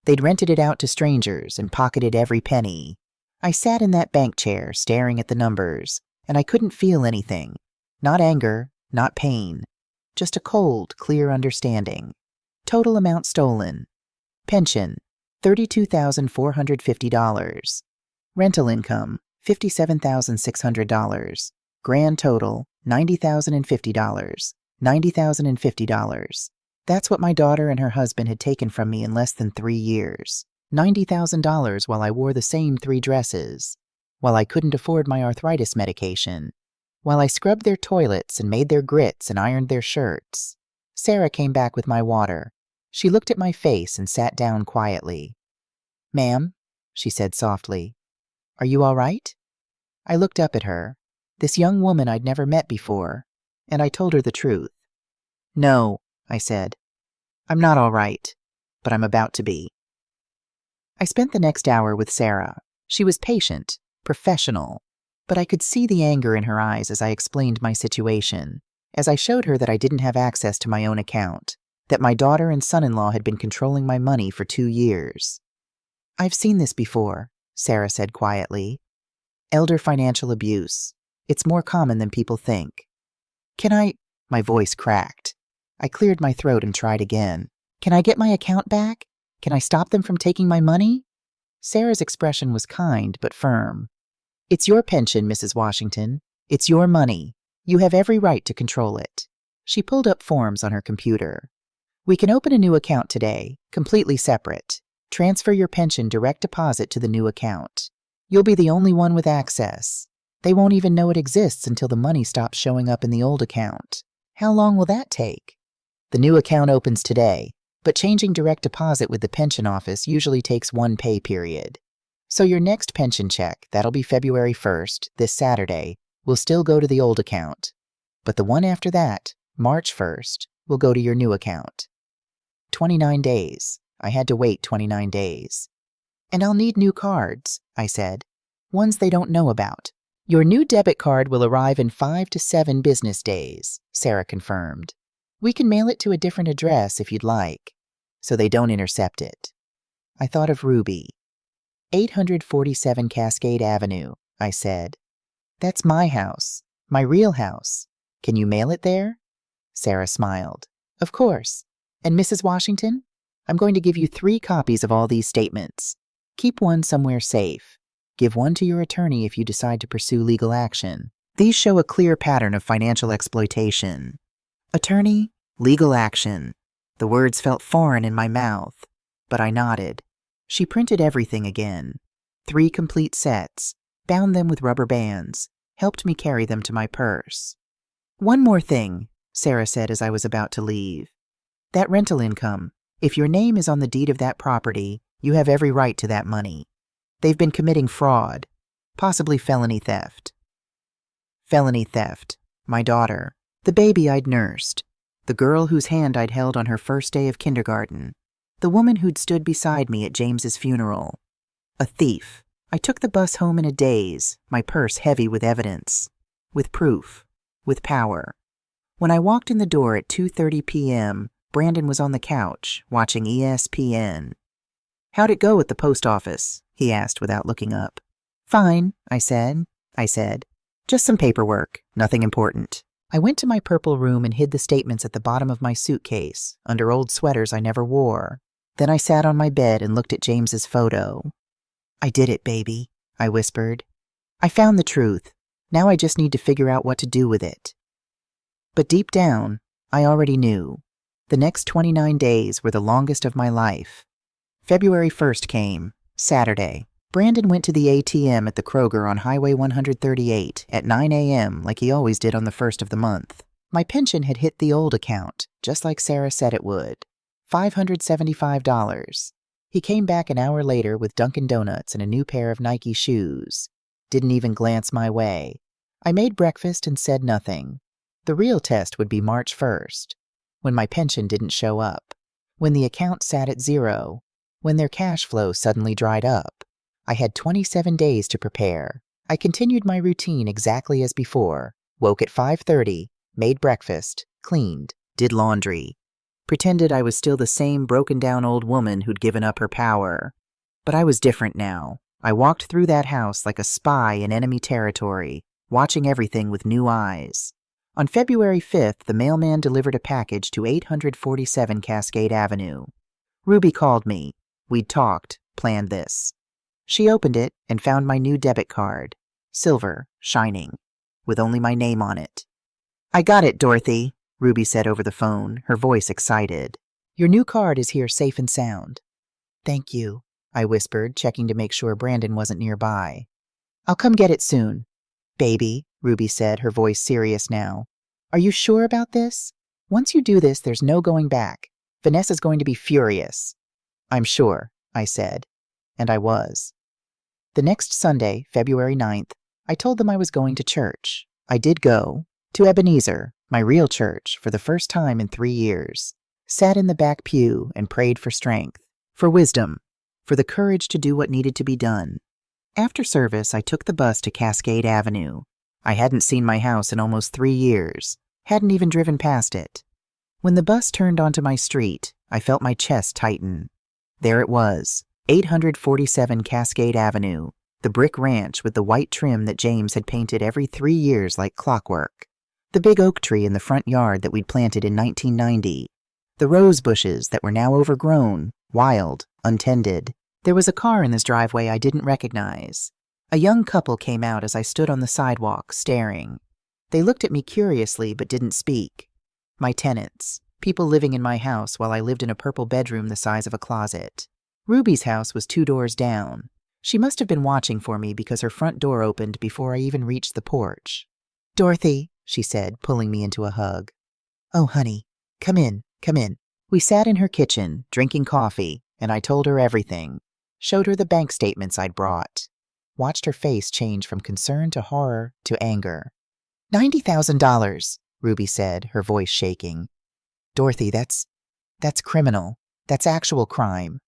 They'd rented it out to strangers and pocketed every penny. I sat in that bank chair staring at the numbers, and I couldn't feel anything. Not anger, not pain. Just a cold, clear understanding. Total amount stolen. Pension, $32,450. Rental income, $57,600. Grand total, $90,050. $90,050. That's what my daughter and her husband had taken from me in less than 3 years. $90,000 while I wore the same 3 dresses. While I couldn't afford my arthritis medication. While I scrubbed their toilets and made their grits and ironed their shirts. Sarah came back with my water. She looked at my face and sat down quietly. "Ma'am," she said softly, "are you all right?" I looked up at her, this young woman I'd never met before, and I told her the truth. "No," I said. "I'm not all right, but I'm about to be." I spent the next hour with Sarah. She was patient, professional, but I could see the anger in her eyes as I explained my situation, as I showed her that I didn't have access to my own account, that my daughter and son-in-law had been controlling my money for 2 years. "I've seen this before," Sarah said quietly. "Elder financial abuse. It's more common than people think." "Can I—" My voice cracked. I cleared my throat and tried again. "Can I get my account back? Can I stop them from taking my money?" Sarah's expression was kind but firm. "It's your pension, Mrs. Washington. It's your money. You have every right to control it." She pulled up forms on her computer. "We can open a new account today, completely separate. Transfer your pension direct deposit to the new account. You'll be the only one with access. They won't even know it exists until the money stops showing up in the old account. How long will that take?" "The new account opens today, but changing direct deposit with the pension office usually takes 1 pay period. So your next pension check, that'll be February 1st, this Saturday, will still go to the old account. But the one after that, March 1st, will go to your new account." 29 days. I had to wait 29 days. "And I'll need new cards," I said. "Ones they don't know about." "Your new debit card will arrive in 5 to 7 business days," Sarah confirmed. "We can mail it to a different address if you'd like, so they don't intercept it." I thought of Ruby. 847 Cascade Avenue, I said. "That's my house, my real house. Can you mail it there?" Sarah smiled. "Of course. And Mrs. Washington, I'm going to give you 3 copies of all these statements. Keep one somewhere safe. Give one to your attorney if you decide to pursue legal action. These show a clear pattern of financial exploitation." Attorney, legal action. The words felt foreign in my mouth, but I nodded. She printed everything again. 3 complete sets, bound them with rubber bands, helped me carry them to my purse. "One more thing," Sarah said as I was about to leave. "That rental income. If your name is on the deed of that property, you have every right to that money. They've been committing fraud, possibly felony theft." Felony theft. My daughter. The baby I'd nursed. The girl whose hand I'd held on her first day of kindergarten. The woman who'd stood beside me at James's funeral. A thief. I took the bus home in a daze, my purse heavy with evidence. With proof. With power. When I walked in the door at 2:30 p.m., Brandon was on the couch, watching ESPN. "How'd it go at the post office?" he asked without looking up. "Fine," I said. "Just some paperwork, nothing important." I went to my purple room and hid the statements at the bottom of my suitcase, under old sweaters I never wore. Then I sat on my bed and looked at James's photo. "I did it, baby," I whispered. "I found the truth. Now I just need to figure out what to do with it." But deep down, I already knew. The next 29 days were the longest of my life. February 1st came, Saturday. Brandon went to the ATM at the Kroger on Highway 138 at 9 a.m. like he always did on the 1st of the month. My pension had hit the old account, just like Sarah said it would. $575. He came back an hour later with Dunkin' Donuts and a new pair of Nike shoes. Didn't even glance my way. I made breakfast and said nothing. The real test would be March 1st, when my pension didn't show up, when the account sat at 0, when their cash flow suddenly dried up. I had 27 days to prepare. I continued my routine exactly as before. Woke at 5:30, made breakfast, cleaned, did laundry. Pretended I was still the same broken-down old woman who'd given up her power. But I was different now. I walked through that house like a spy in enemy territory, watching everything with new eyes. On February 5th, the mailman delivered a package to 847 Cascade Avenue. Ruby called me. We'd talked, planned this. She opened it and found my new debit card. Silver, shining, with only my name on it. "I got it, Dorothy," Ruby said over the phone, her voice excited. "Your new card is here safe and sound." "Thank you," I whispered, checking to make sure Brandon wasn't nearby. "I'll come get it soon." "Baby," Ruby said, her voice serious now. "Are you sure about this? Once you do this, there's no going back. Vanessa's going to be furious." "I'm sure," I said. And I was. The next Sunday, February 9th, I told them I was going to church. I did go. To Ebenezer, my real church, for the first time in 3 years. Sat in the back pew and prayed for strength, for wisdom, for the courage to do what needed to be done. After service, I took the bus to Cascade Avenue. I hadn't seen my house in almost 3 years, hadn't even driven past it. When the bus turned onto my street, I felt my chest tighten. There it was, 847 Cascade Avenue, the brick ranch with the white trim that James had painted every 3 years like clockwork. The big oak tree in the front yard that we'd planted in 1990. The rose bushes that were now overgrown, wild, untended. There was a car in this driveway I didn't recognize. A young couple came out as I stood on the sidewalk, staring. They looked at me curiously but didn't speak. My tenants, people living in my house while I lived in a purple bedroom the size of a closet. Ruby's house was 2 doors down. She must have been watching for me because her front door opened before I even reached the porch. "Dorothy," she said, pulling me into a hug. "Oh, honey, come in, come in." We sat in her kitchen, drinking coffee, and I told her everything. Showed her the bank statements I'd brought. Watched her face change from concern to horror to anger. $90,000, Ruby said, her voice shaking. "Dorothy, that's criminal. That's actual crime."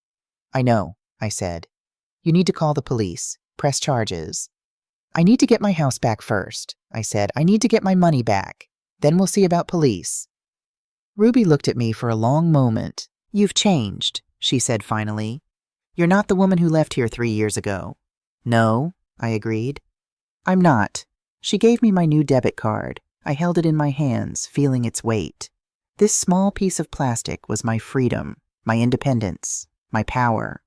"I know," I said. "You need to call the police. Press charges." "I need to get my house back first," I said. "I need to get my money back. Then we'll see about police." Ruby looked at me for a long moment. "You've changed," she said finally. "You're not the woman who left here 3 years ago." "No," I agreed. "I'm not." She gave me my new debit card. I held it in my hands, feeling its weight. This small piece of plastic was my freedom, my independence, my power.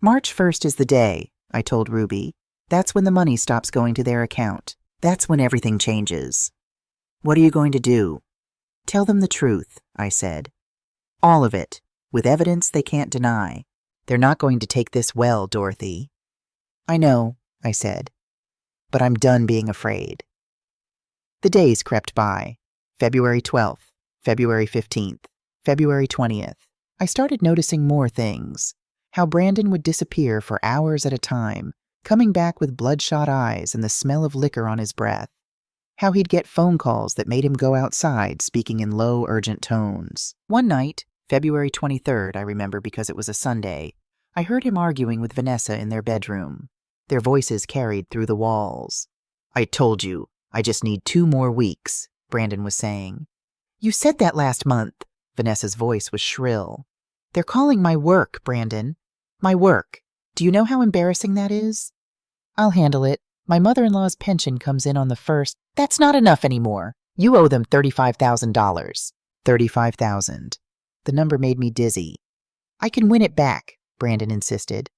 "March 1st is the day," I told Ruby. "That's when the money stops going to their account. That's when everything changes." "What are you going to do?" "Tell them the truth," I said. "All of it, with evidence they can't deny. They're not going to take this well, Dorothy." "I know," I said. "But I'm done being afraid." The days crept by. February 12th, February 15th, February 20th. I started noticing more things. How Brandon would disappear for hours at a time, coming back with bloodshot eyes and the smell of liquor on his breath. How he'd get phone calls that made him go outside, speaking in low, urgent tones. One night, February 23rd, I remember because it was a Sunday, I heard him arguing with Vanessa in their bedroom. Their voices carried through the walls. "I told you, I just need 2 more weeks, Brandon was saying. "You said that last month." Vanessa's voice was shrill. "They're calling my work, Brandon. My work. Do you know how embarrassing that is?" "I'll handle it. My mother-in-law's pension comes in on the 1st. "That's not enough anymore. You owe them $35,000. $35,000. The number made me dizzy. "I can win it back," Brandon insisted.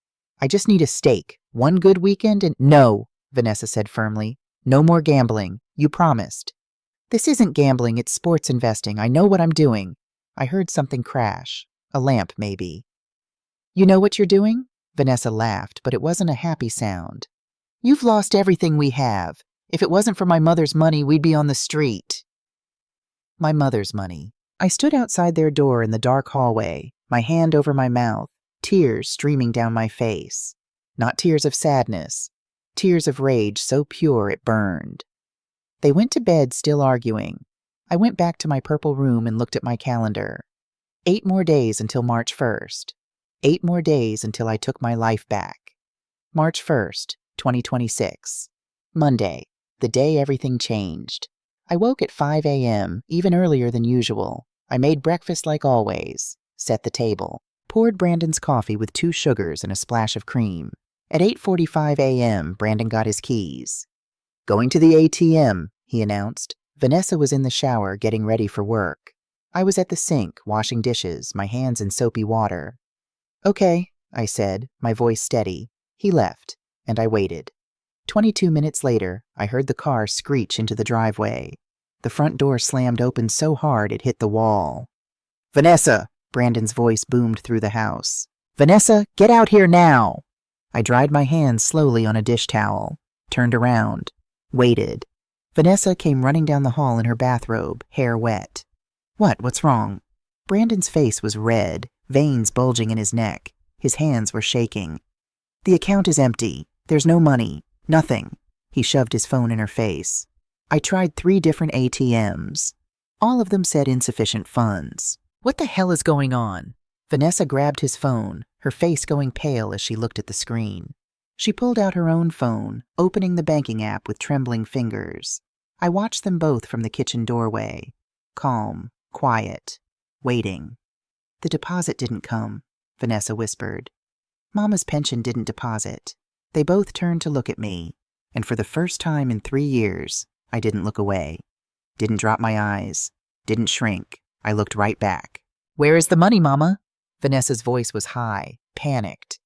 "I just need a stake. 1 good weekend and—" "No," Vanessa said firmly. "No more gambling. You promised." "This isn't gambling, it's sports investing. I know what I'm doing." I heard something crash. A lamp, maybe. "You know what you're doing?" Vanessa laughed, but it wasn't a happy sound. "You've lost everything we have. If it wasn't for my mother's money, we'd be on the street." My mother's money. I stood outside their door in the dark hallway, my hand over my mouth, tears streaming down my face. Not tears of sadness, tears of rage so pure it burned. They went to bed still arguing. I went back to my purple room and looked at my calendar. 8 more days until March 1st. 8 more days until I took my life back. March 1st, 2026. Monday, the day everything changed. I woke at 5 a.m., even earlier than usual. I made breakfast like always, set the table, poured Brandon's coffee with 2 sugars and a splash of cream. At 8:45 a.m., Brandon got his keys. "Going to the ATM," he announced. Vanessa was in the shower getting ready for work. I was at the sink, washing dishes, my hands in soapy water. "Okay," I said, my voice steady. He left, and I waited. 22 minutes later, I heard the car screech into the driveway. The front door slammed open so hard it hit the wall. "Vanessa!" Brandon's voice boomed through the house. "Vanessa, get out here now!" I dried my hands slowly on a dish towel, turned around, waited. Vanessa came running down the hall in her bathrobe, hair wet. What's wrong?" Brandon's face was red, veins bulging in his neck. His hands were shaking. "The account is empty. There's no money. Nothing." He shoved his phone in her face. "I tried 3 different ATMs. All of them said insufficient funds. What the hell is going on?" Vanessa grabbed his phone, her face going pale as she looked at the screen. She pulled out her own phone, opening the banking app with trembling fingers. I watched them both from the kitchen doorway. Calm, quiet, waiting. "The deposit didn't come," Vanessa whispered. "Mama's pension didn't deposit." They both turned to look at me, and for the first time in 3 years, I didn't look away. Didn't drop my eyes. Didn't shrink. I looked right back. "Where is the money, Mama?" Vanessa's voice was high, panicked.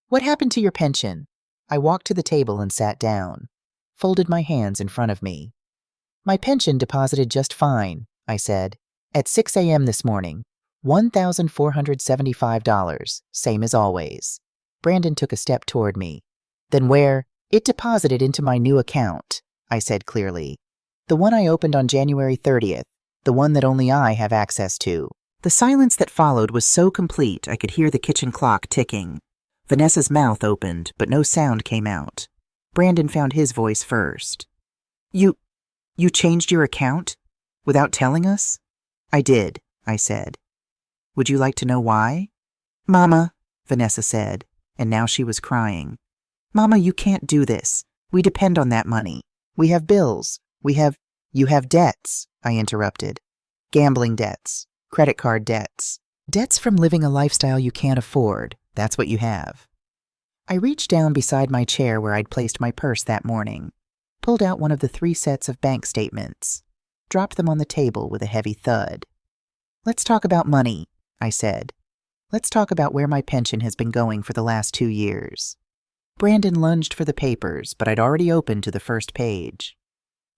"What happened to your pension?" I walked to the table and sat down, folded my hands in front of me. "My pension deposited just fine," I said. "At 6 a.m. this morning. $1,475, same as always." Brandon took a step toward me. "Then where?" "It deposited into my new account," I said clearly. "The one I opened on January 30th, the one that only I have access to." The silence that followed was so complete I could hear the kitchen clock ticking. Vanessa's mouth opened, but no sound came out. Brandon found his voice first. You changed your account? Without telling us?" "I did," I said. "Would you like to know why?" "Mama," Vanessa said, and now she was crying. "Mama, you can't do this. We depend on that money. We have bills. You have debts," I interrupted. "Gambling debts, credit card debts. Debts from living a lifestyle you can't afford. That's what you have." I reached down beside my chair where I'd placed my purse that morning, pulled out one of the 3 sets of bank statements, dropped them on the table with a heavy thud. "Let's talk about money," I said. "Let's talk about where my pension has been going for the last 2 years. Brandon lunged for the papers, but I'd already opened to the first page.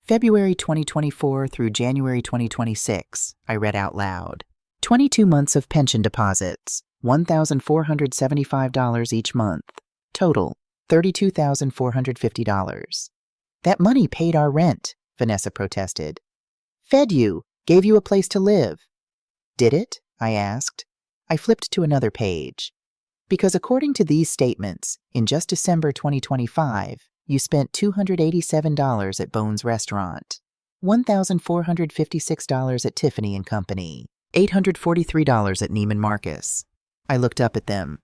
"February 2024 through January 2026, I read out loud. 22 months of pension deposits, $1,475 each month. Total, $32,450. "That money paid our rent," Vanessa protested. "Fed you, gave you a place to live." "Did it?" I asked. I flipped to another page. "Because according to these statements, in just December 2025, you spent $287 at Bones Restaurant, $1,456 at Tiffany & Company, $843 at Neiman Marcus." I looked up at them.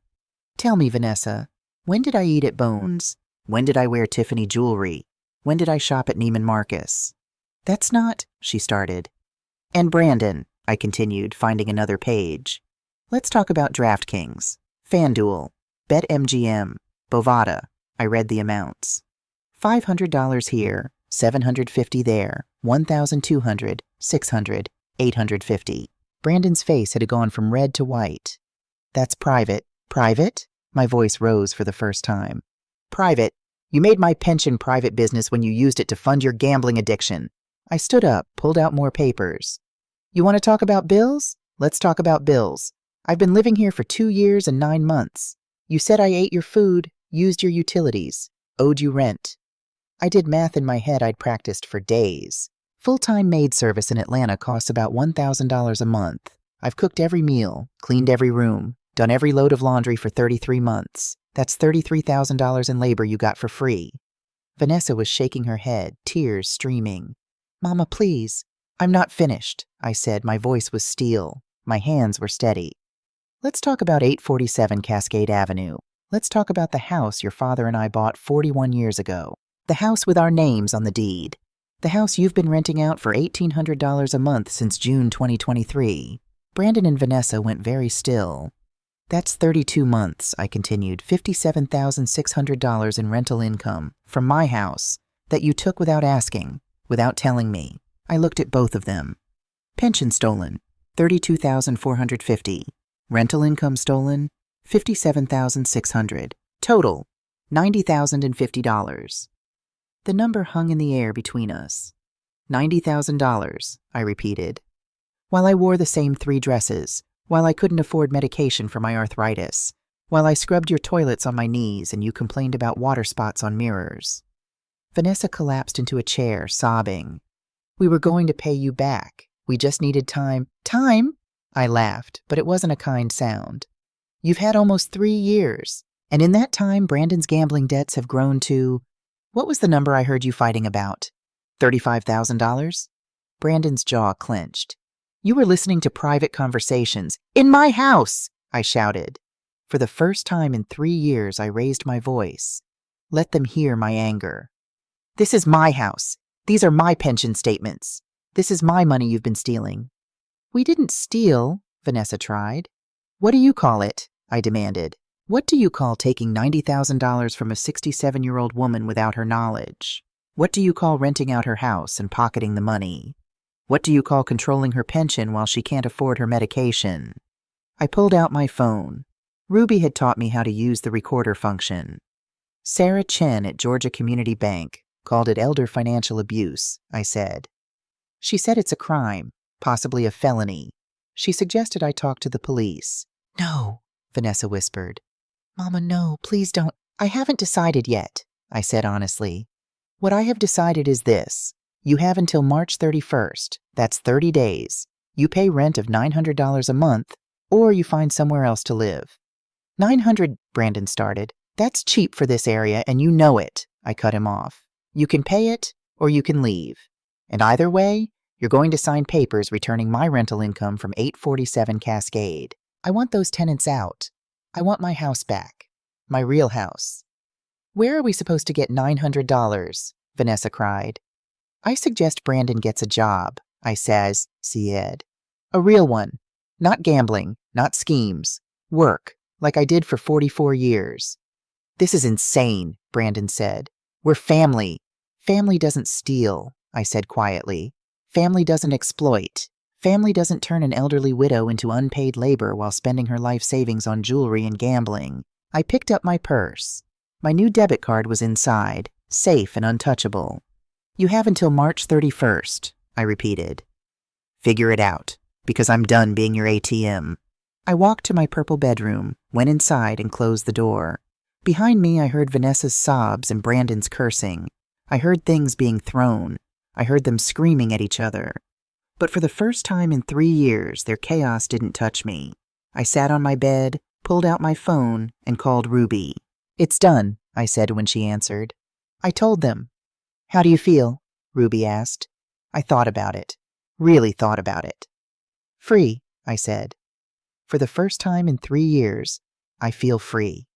"Tell me, Vanessa, when did I eat at Bones? When did I wear Tiffany jewelry? When did I shop at Neiman Marcus?" "That's not," she started. "And Brandon," I continued, finding another page. "Let's talk about DraftKings, FanDuel, BetMGM, Bovada." I read the amounts. $500 here, $750 there, $1,200, $600, $850. Brandon's face had gone from red to white. "That's private." "Private?" My voice rose for the first time. "Private. You made my pension private business when you used it to fund your gambling addiction." I stood up, pulled out more papers. "You want to talk about bills? Let's talk about bills. I've been living here for 2 years and 9 months. You said I ate your food, used your utilities, owed you rent." I did math in my head I'd practiced for days. Full-time maid service in Atlanta costs about $1,000 a month. I've cooked every meal, cleaned every room, done every load of laundry for 33 months. That's $33,000 in labor you got for free. Vanessa was shaking her head, tears streaming. "Mama, please." "I'm not finished," I said. My voice was steel. My hands were steady. "Let's talk about 847 Cascade Avenue. Let's talk about the house your father and I bought 41 years ago. The house with our names on the deed. The house you've been renting out for $1,800 a month since June 2023. Brandon and Vanessa went very still. "That's 32 months, I continued, $57,600 in rental income from my house that you took without asking, without telling me. I looked at both of them. Pension stolen, $32,450. Rental income stolen, $57,600. Total, $90,050. The number hung in the air between us. $90,000, I repeated. While I wore the same 3 dresses, while I couldn't afford medication for my arthritis, while I scrubbed your toilets on my knees and you complained about water spots on mirrors. Vanessa collapsed into a chair, sobbing. We were going to pay you back. We just needed time. Time? I laughed, but it wasn't a kind sound. You've had almost 3 years, and in that time, Brandon's gambling debts have grown to... What was the number I heard you fighting about? $35,000? Brandon's jaw clenched. You were listening to private conversations. In my house! I shouted. For the first time in 3 years, I raised my voice. Let them hear my anger. This is my house. These are my pension statements. This is my money you've been stealing. We didn't steal, Vanessa tried. What do you call it? I demanded. What do you call taking $90,000 from a 67-year-old woman without her knowledge? What do you call renting out her house and pocketing the money? What do you call controlling her pension while she can't afford her medication? I pulled out my phone. Ruby had taught me how to use the recorder function. Sarah Chen at Georgia Community Bank called it elder financial abuse, I said. She said it's a crime, possibly a felony. She suggested I talk to the police. No, Vanessa whispered. Mama, no, please don't. I haven't decided yet, I said honestly. What I have decided is this. You have until March 31st. That's 30 days. You pay rent of $900 a month, or you find somewhere else to live. $900, Brandon started. That's cheap for this area, and you know it, I cut him off. You can pay it, or you can leave. And either way, you're going to sign papers returning my rental income from 847 Cascade. I want those tenants out. I want my house back. My real house. Where are we supposed to get $900? Vanessa cried. I suggest Brandon gets a job, I said. A real one. Not gambling, not schemes. Work, like I did for 44 years. This is insane, Brandon said. We're family. Family doesn't steal, I said quietly. Family doesn't exploit. Family doesn't turn an elderly widow into unpaid labor while spending her life savings on jewelry and gambling. I picked up my purse. My new debit card was inside, safe and untouchable. You have until March 31st, I repeated. Figure it out, because I'm done being your ATM. I walked to my purple bedroom, went inside and closed the door. Behind me, I heard Vanessa's sobs and Brandon's cursing. I heard things being thrown. I heard them screaming at each other. But for the first time in 3 years, their chaos didn't touch me. I sat on my bed, pulled out my phone, and called Ruby. It's done, I said when she answered. I told them. How do you feel? Ruby asked. I thought about it. Really thought about it. Free, I said. For the first time in 3 years, I feel free.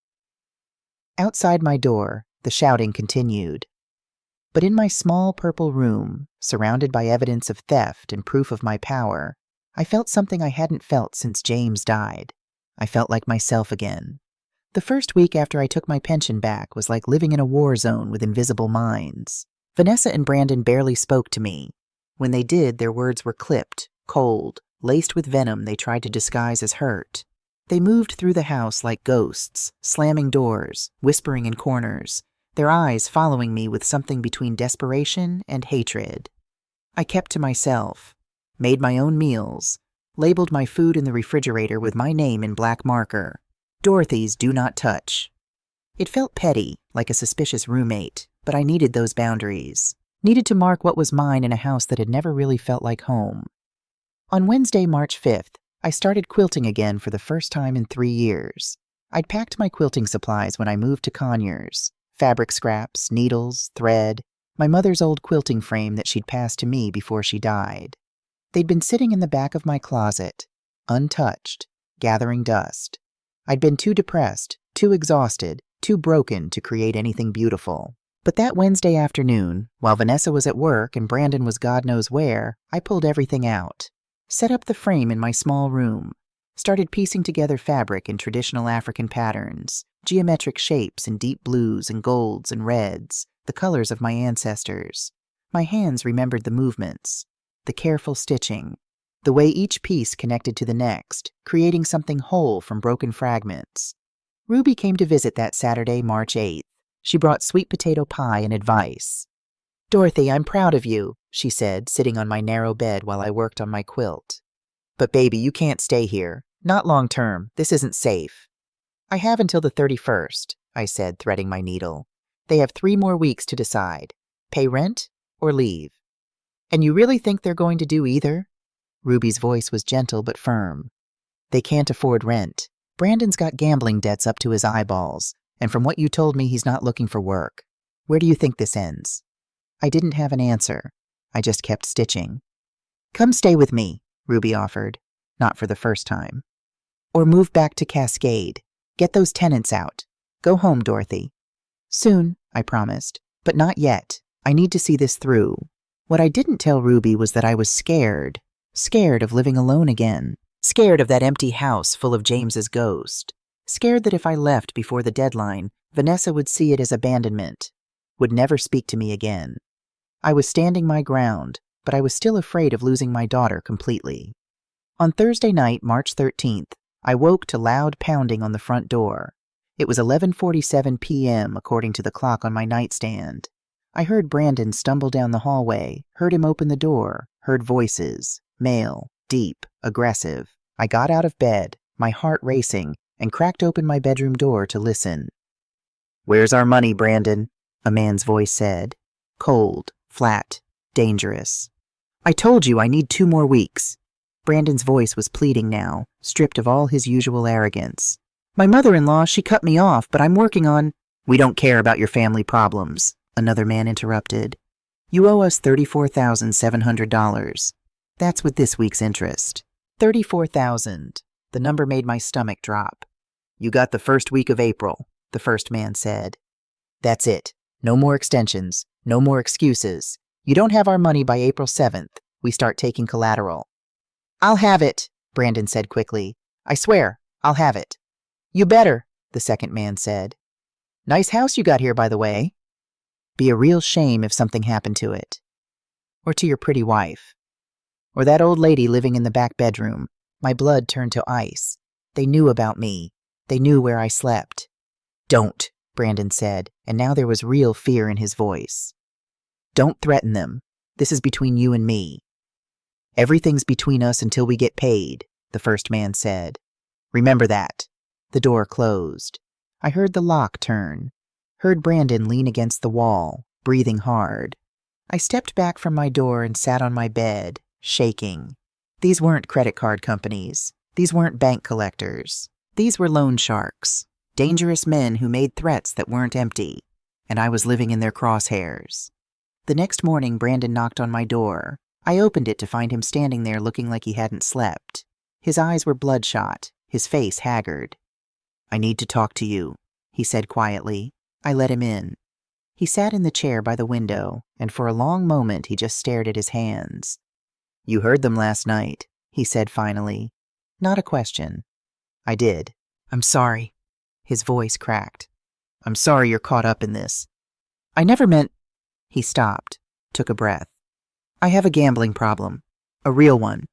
Outside my door, the shouting continued. But in my small purple room, surrounded by evidence of theft and proof of my power, I felt something I hadn't felt since James died. I felt like myself again. The first week after I took my pension back was like living in a war zone with invisible mines. Vanessa and Brandon barely spoke to me. When they did, their words were clipped, cold, laced with venom they tried to disguise as hurt. They moved through the house like ghosts, slamming doors, whispering in corners, their eyes following me with something between desperation and hatred. I kept to myself, made my own meals, labeled my food in the refrigerator with my name in black marker. Dorothy's do not touch. It felt petty, like a suspicious roommate, but I needed those boundaries. Needed to mark what was mine in a house that had never really felt like home. On Wednesday, March 5th, I started quilting again for the first time in 3 years. I'd packed my quilting supplies when I moved to Conyers. Fabric scraps, needles, thread, my mother's old quilting frame that she'd passed to me before she died. They'd been sitting in the back of my closet, untouched, gathering dust. I'd been too depressed, too exhausted, too broken to create anything beautiful. But that Wednesday afternoon, while Vanessa was at work and Brandon was God knows where, I pulled everything out. Set up the frame in my small room. Started piecing together fabric in traditional African patterns, geometric shapes in deep blues and golds and reds, the colors of my ancestors. My hands remembered the movements. the careful stitching, the way each piece connected to the next, creating something whole from broken fragments. Ruby came to visit that Saturday, March 8th. She brought sweet potato pie and advice. "Dorothy, I'm proud of you," she said, sitting on my narrow bed while I worked on my quilt. "But baby, you can't stay here. Not long term. This isn't safe." "I have until the 31st, I said, threading my needle. "They have 3 more weeks to decide. Pay rent or leave." "And you really think they're going to do either?" Ruby's voice was gentle but firm. "They can't afford rent. Brandon's got gambling debts up to his eyeballs, and from what you told me, he's not looking for work. Where do you think this ends?" I didn't have an answer. I just kept stitching. "Come stay with me," Ruby offered, not for the first time. "Or move back to Cascade. Get those tenants out. Go home, Dorothy." "Soon," I promised, "but not yet. I need to see this through." What I didn't tell Ruby was that I was scared. Scared of living alone again. Scared of that empty house full of James's ghost. Scared that if I left before the deadline, Vanessa would see it as abandonment, would never speak to me again. I was standing my ground, but I was still afraid of losing my daughter completely. On Thursday night, March 13th, I woke to loud pounding on the front door. It was 11:47 p.m. according to the clock on my nightstand. I heard Brandon stumble down the hallway, heard him open the door, heard voices, male, deep, aggressive. I got out of bed, my heart racing, and cracked open my bedroom door to listen. "Where's our money, Brandon?" a man's voice said. Cold, flat, dangerous. "I told you I need 2 more weeks. Brandon's voice was pleading now, stripped of all his usual arrogance. "My mother-in-law, she cut me off, but I'm working on—" "We don't care about your family problems," another man interrupted. "You owe us $34,700. That's with this week's interest." 34,000. The number made my stomach drop. "You got the first week of April," the first man said. "That's it. No more extensions. No more excuses. You don't have our money by April 7th. We start taking collateral." "I'll have it," Brandon said quickly. "I swear, I'll have it." "You better," the second man said. "Nice house you got here, by the way." "Be a real shame if something happened to it. Or to your pretty wife. Or that old lady living in the back bedroom." My blood turned to ice. They knew about me. They knew where I slept. "Don't," Brandon said, and now there was real fear in his voice. "Don't threaten them. This is between you and me." "Everything's between us until we get paid," the first man said. "Remember that." The door closed. I heard the lock turn. Heard Brandon lean against the wall, breathing hard. I stepped back from my door and sat on my bed, shaking. These weren't credit card companies. These weren't bank collectors. These were loan sharks, dangerous men who made threats that weren't empty, and I was living in their crosshairs. The next morning, Brandon knocked on my door. I opened it to find him standing there looking like he hadn't slept. His eyes were bloodshot, his face haggard. "I need to talk to you," he said quietly. I let him in. He sat in the chair by the window, and for a long moment he just stared at his hands. "You heard them last night," he said finally. Not a question. I did. "I'm sorry." His voice cracked. "I'm sorry you're caught up in this. I never meant—" He stopped, took a breath. "I have a gambling problem. A real one.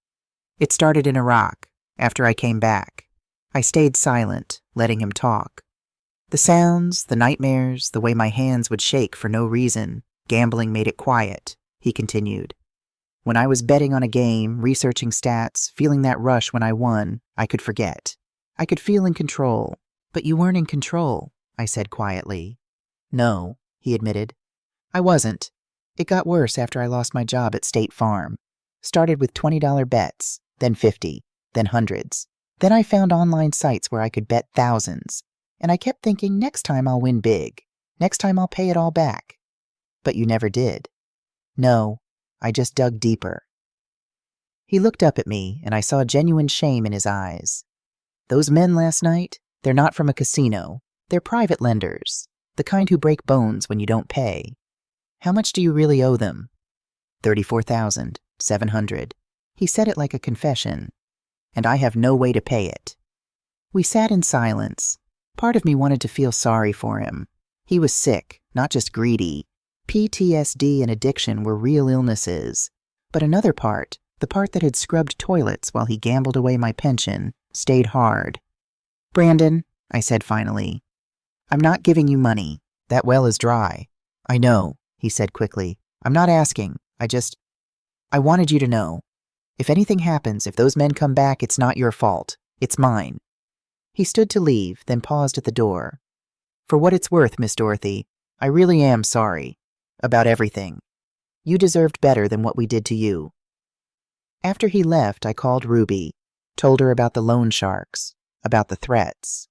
It started in Iraq, after I came back." I stayed silent, letting him talk. The sounds, the nightmares, the way my hands would shake for no reason, gambling made it quiet, he continued. When I was betting on a game, researching stats, feeling that rush when I won, I could forget. I could feel in control. "But you weren't in control," I said quietly. "No," he admitted. "I wasn't. It got worse after I lost my job at State Farm. Started with $20 bets, then 50, then hundreds. Then I found online sites where I could bet thousands. And I kept thinking, next time I'll win big. Next time I'll pay it all back. But you never did." "No, I just dug deeper." He looked up at me, and I saw genuine shame in his eyes. "Those men last night, they're not from a casino. They're private lenders, the kind who break bones when you don't pay. How much do you really owe them?" $34,700. He said it like a confession. "And I have no way to pay it." We sat in silence. Part of me wanted to feel sorry for him. He was sick, not just greedy. PTSD and addiction were real illnesses. But another part, the part that had scrubbed toilets while he gambled away my pension, stayed hard. "Brandon," I said finally, "I'm not giving you money. That well is dry." "I know," he said quickly. "I'm not asking. I wanted you to know. If anything happens, if those men come back, it's not your fault. It's mine." He stood to leave, then paused at the door. "For what it's worth, Miss Dorothy, I really am sorry. About everything. You deserved better than what we did to you." After he left, I called Ruby, told her about the loan sharks, about the threats.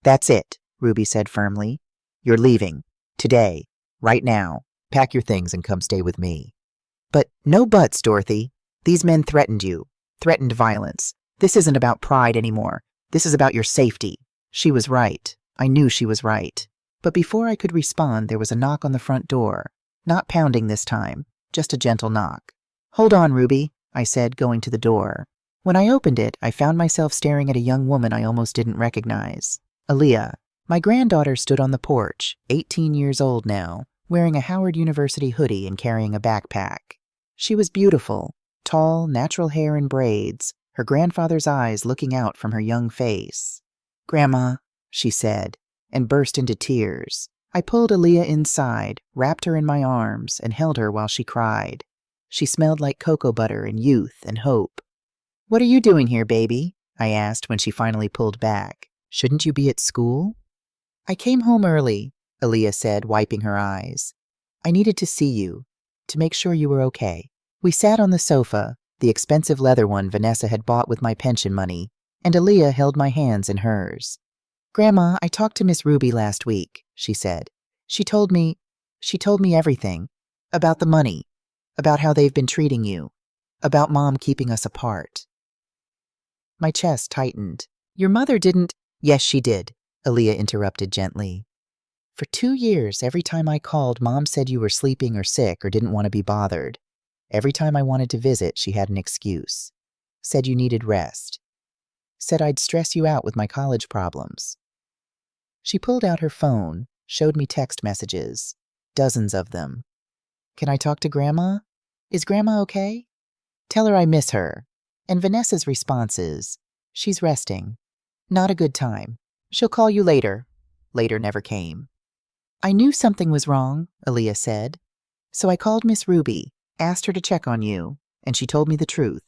"That's it," Ruby said firmly. "You're leaving. Today. Right now. Pack your things and come stay with me." "But no buts, Dorothy. These men threatened you. Threatened violence. This isn't about pride anymore. This is about your safety." She was right. I knew she was right. But before I could respond, there was a knock on the front door. Not pounding this time, just a gentle knock. "Hold on, Ruby," I said, going to the door. When I opened it, I found myself staring at a young woman I almost didn't recognize. Aaliyah. My granddaughter stood on the porch, 18 years old now, wearing a Howard University hoodie and carrying a backpack. She was beautiful, tall, natural hair in braids, her grandfather's eyes looking out from her young face. "Grandma," she said, and burst into tears. I pulled Aaliyah inside, wrapped her in my arms, and held her while she cried. She smelled like cocoa butter and youth and hope. "What are you doing here, baby?" I asked when she finally pulled back. "Shouldn't you be at school?" "I came home early," Aaliyah said, wiping her eyes. "I needed to see you, to make sure you were okay." We sat on the sofa, the expensive leather one Vanessa had bought with my pension money, and Aaliyah held my hands in hers. "Grandma, I talked to Miss Ruby last week," she said. She told me everything. About the money, about how they've been treating you, about Mom keeping us apart." My chest tightened. "Your mother didn't—" "Yes, she did," Aaliyah interrupted gently. "For 2 years, every time I called, Mom said you were sleeping or sick or didn't want to be bothered. Every time I wanted to visit, she had an excuse. Said you needed rest. Said I'd stress you out with my college problems." She pulled out her phone, showed me text messages, dozens of them. "Can I talk to Grandma? Is Grandma okay? Tell her I miss her." And Vanessa's responses, "She's resting. Not a good time. She'll call you later." Later never came. "I knew something was wrong," Aaliyah said. "So I called Miss Ruby, asked her to check on you, and she told me the truth.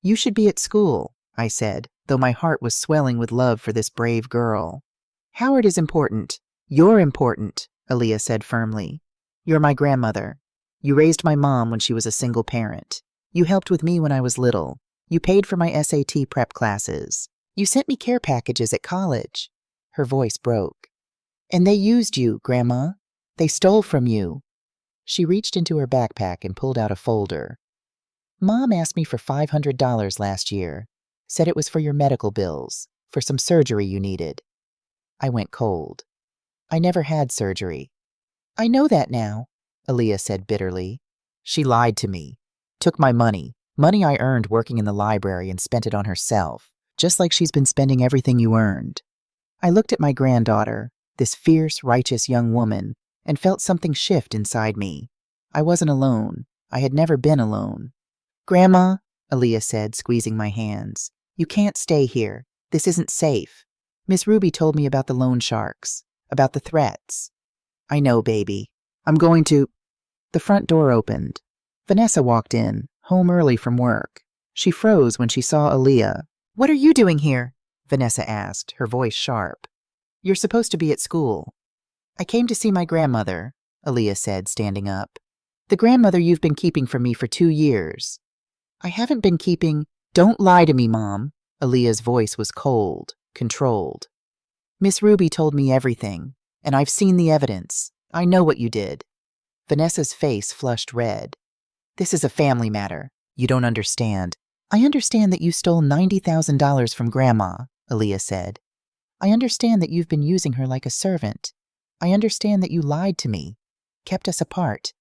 You should be at school," I said, though my heart was swelling with love for this brave girl. "Howard is important. You're important," Aaliyah said firmly. "You're my grandmother. You raised my mom when she was a single parent. You helped with me when I was little. You paid for my SAT prep classes. You sent me care packages at college." Her voice broke. "And they used you, Grandma. They stole from you." She reached into her backpack and pulled out a folder. "Mom asked me for $500 last year. Said it was for your medical bills, for some surgery you needed." I went cold. I never had surgery. "I know that now," Aaliyah said bitterly. "She lied to me. Took my money I earned working in the library, and spent it on herself, just like she's been spending everything you earned." I looked at my granddaughter, this fierce, righteous young woman, and felt something shift inside me. I wasn't alone. I had never been alone. "Grandma," Aaliyah said, squeezing my hands, "you can't stay here. This isn't safe. Miss Ruby told me about the loan sharks, about the threats." "I know, baby. I'm going to—" The front door opened. Vanessa walked in, home early from work. She froze when she saw Aaliyah. "What are you doing here?" Vanessa asked, her voice sharp. "You're supposed to be at school." "I came to see my grandmother," Aaliyah said, standing up. "The grandmother you've been keeping from me for 2 years." "I haven't been keeping—" "Don't lie to me, Mom." Aaliyah's voice was cold, controlled. "Miss Ruby told me everything, and I've seen the evidence. I know what you did." Vanessa's face flushed red. "This is a family matter. You don't understand." "I understand that you stole $90,000 from Grandma," Aaliyah said. "I understand that you've been using her like a servant. I understand that you lied to me, kept us apart,